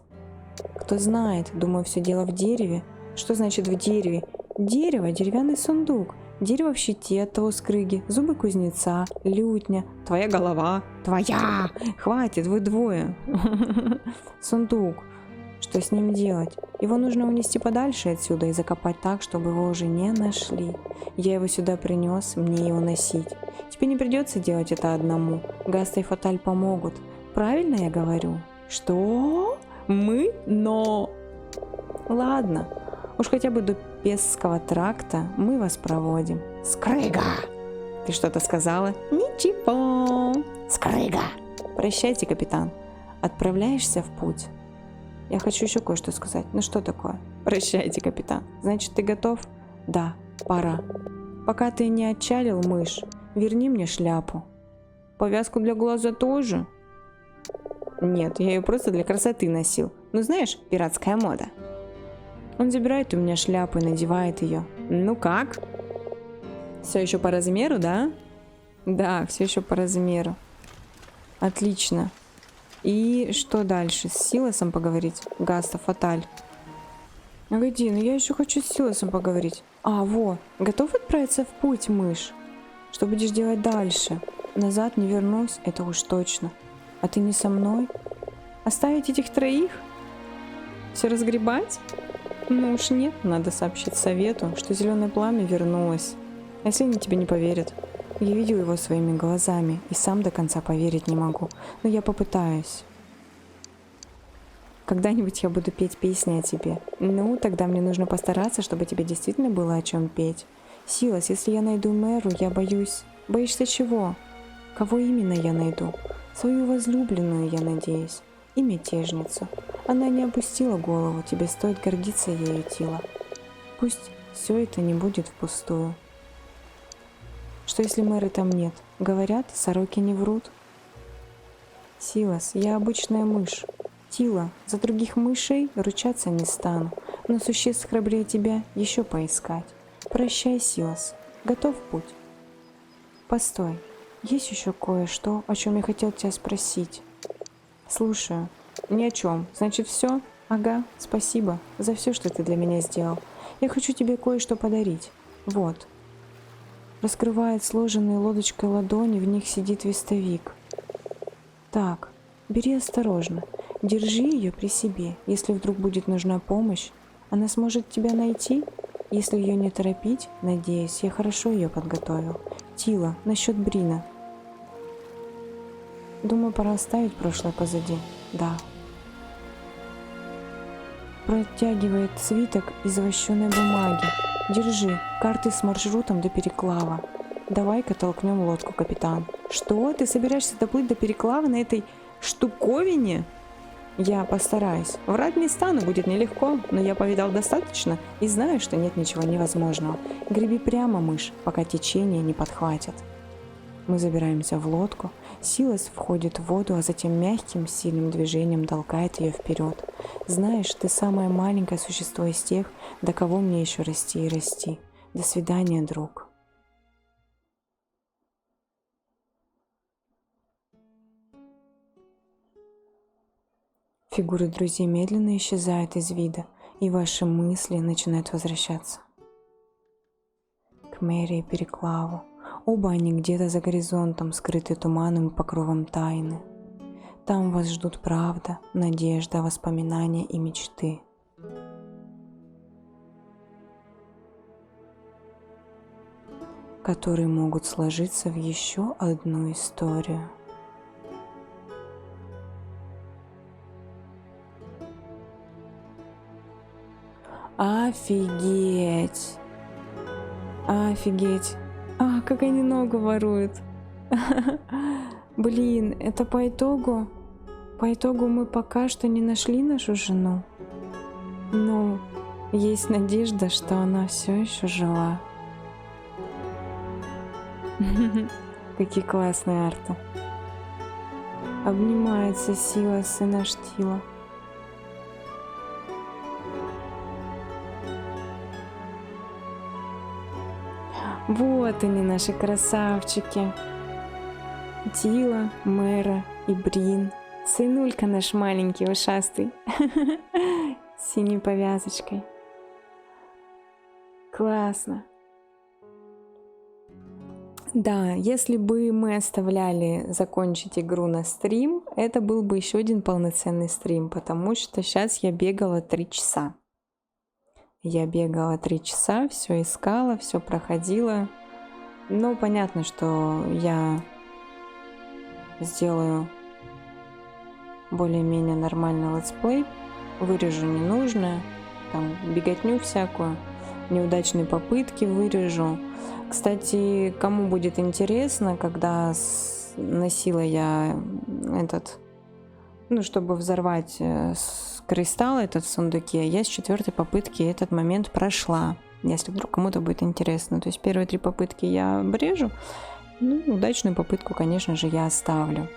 Кто знает. Думаю, все дело в дереве. Что значит в дереве? Дерево, деревянный сундук. Дерево в щите от того скрыги. Зубы кузнеца, лютня. Твоя голова. Твоя! Хватит, вы двое. Сундук. Что с ним делать? Его нужно унести подальше отсюда и закопать так, чтобы его уже не нашли. Я его сюда принес, мне его носить. Тебе не придется делать это одному. Гаста и Фаталь помогут. Правильно я говорю? Что? Мы? Но... Ладно. Уж хотя бы до Песского тракта мы вас проводим. Скрыга! Ты что-то сказала? Ничего. Скрыга! Прощайте, капитан. Отправляешься в путь? Я хочу еще кое-что сказать. Ну что такое? Прощайте, капитан. Значит, ты готов? Да, пора. Пока ты не отчалил, мышь, верни мне шляпу. Повязку для глаза тоже? Нет, я ее просто для красоты носил. Ну знаешь, пиратская мода. Он забирает у меня шляпу и надевает ее. Ну как? Все еще по размеру, да? Да, все еще по размеру. Отлично. И что дальше? С Силосом поговорить? Гаста, Фаталь. Погоди, ну я еще хочу с Силосом поговорить. А, вот. Готов отправиться в путь, мышь? Что будешь делать дальше? Назад не вернусь, это уж точно. А ты не со мной? Оставить этих троих? Все разгребать? Ну уж нет, надо сообщить совету, что зеленое пламя вернулось. А если они тебе не поверят? Я видел его своими глазами и сам до конца поверить не могу, но я попытаюсь. Когда-нибудь я буду петь песни о тебе. Ну, тогда мне нужно постараться, чтобы тебе действительно было о чем петь. Силос, если я найду Мэру, я боюсь. Боишься чего? Кого именно я найду? Свою возлюбленную, я надеюсь. И мятежницу. Она не опустила голову, тебе стоит гордиться ею, Тила. Пусть все это не будет впустую. Что если Мэры там нет? Говорят, сороки не врут. Силос, я обычная мышь. Тила, за других мышей ручаться не стану, но существ храбрее тебя еще поискать. Прощай, Силос. Готов в путь? Постой, есть еще кое-что, о чем я хотел тебя спросить. Слушаю. Ни о чем. Значит, все? Ага, спасибо за все, что ты для меня сделал. Я хочу тебе кое-что подарить. Вот. Раскрывает сложенные лодочкой ладони, в них сидит вестовик. Так, бери осторожно. Держи ее при себе. Если вдруг будет нужна помощь, она сможет тебя найти. Если ее не торопить, надеюсь, я хорошо ее подготовил. Тила, насчет Брина. Думаю, пора оставить прошлое позади. Да. Протягивает свиток из вощеной бумаги. Держи, карты с маршрутом до Переклава. Давай-ка толкнем лодку, капитан. Что? Ты собираешься доплыть до Переклава на этой штуковине? Я постараюсь. Врать не стану, будет нелегко, но я повидал достаточно и знаю, что нет ничего невозможного. Греби прямо, мышь, пока течение не подхватит. Мы забираемся в лодку. Силос входит в воду, а затем мягким, сильным движением толкает ее вперед. Знаешь, ты самое маленькое существо из тех, до кого мне еще расти и расти. До свидания, друг. Фигуры друзей медленно исчезают из вида, и ваши мысли начинают возвращаться к Мэри и Переклаву. Оба они где-то за горизонтом, скрыты туманным покровом тайны. Там вас ждут правда, надежда, воспоминания и мечты. Которые могут сложиться в еще одну историю. Офигеть! Офигеть! А, как они ногу воруют! Блин, это по итогу? По итогу мы пока что не нашли нашу жену. Но есть надежда, что она все еще жива. Какие классные арты. Обнимается Силос и наш Тила. Вот они, наши красавчики. Тила, Мэра и Брин. Сынулька наш маленький, ушастый. С синей повязочкой. Классно. Да, если бы мы оставляли закончить игру на стрим, это был бы еще один полноценный стрим, потому что сейчас я бегала 3 часа. Я бегала 3 часа, все искала, все проходила. Ну, понятно, что я сделаю более-менее нормальный летсплей, вырежу ненужное, там, беготню всякую, неудачные попытки вырежу. Кстати, кому будет интересно, когда носила я этот, ну, чтобы взорвать кристалл этот в сундуке, я с 4-й попытки этот момент прошла, если вдруг кому-то будет интересно. То есть первые 3 попытки я обрежу, ну, удачную попытку, конечно же, я оставлю.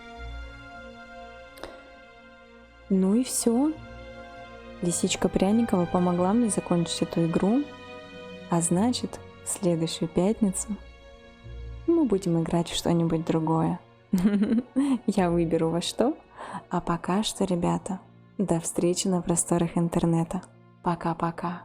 Ну и все. Лисичка Пряникова помогла мне закончить эту игру, а значит, в следующую пятницу мы будем играть в что-нибудь другое. Я выберу во что. А пока что, ребята, до встречи на просторах интернета. Пока-пока.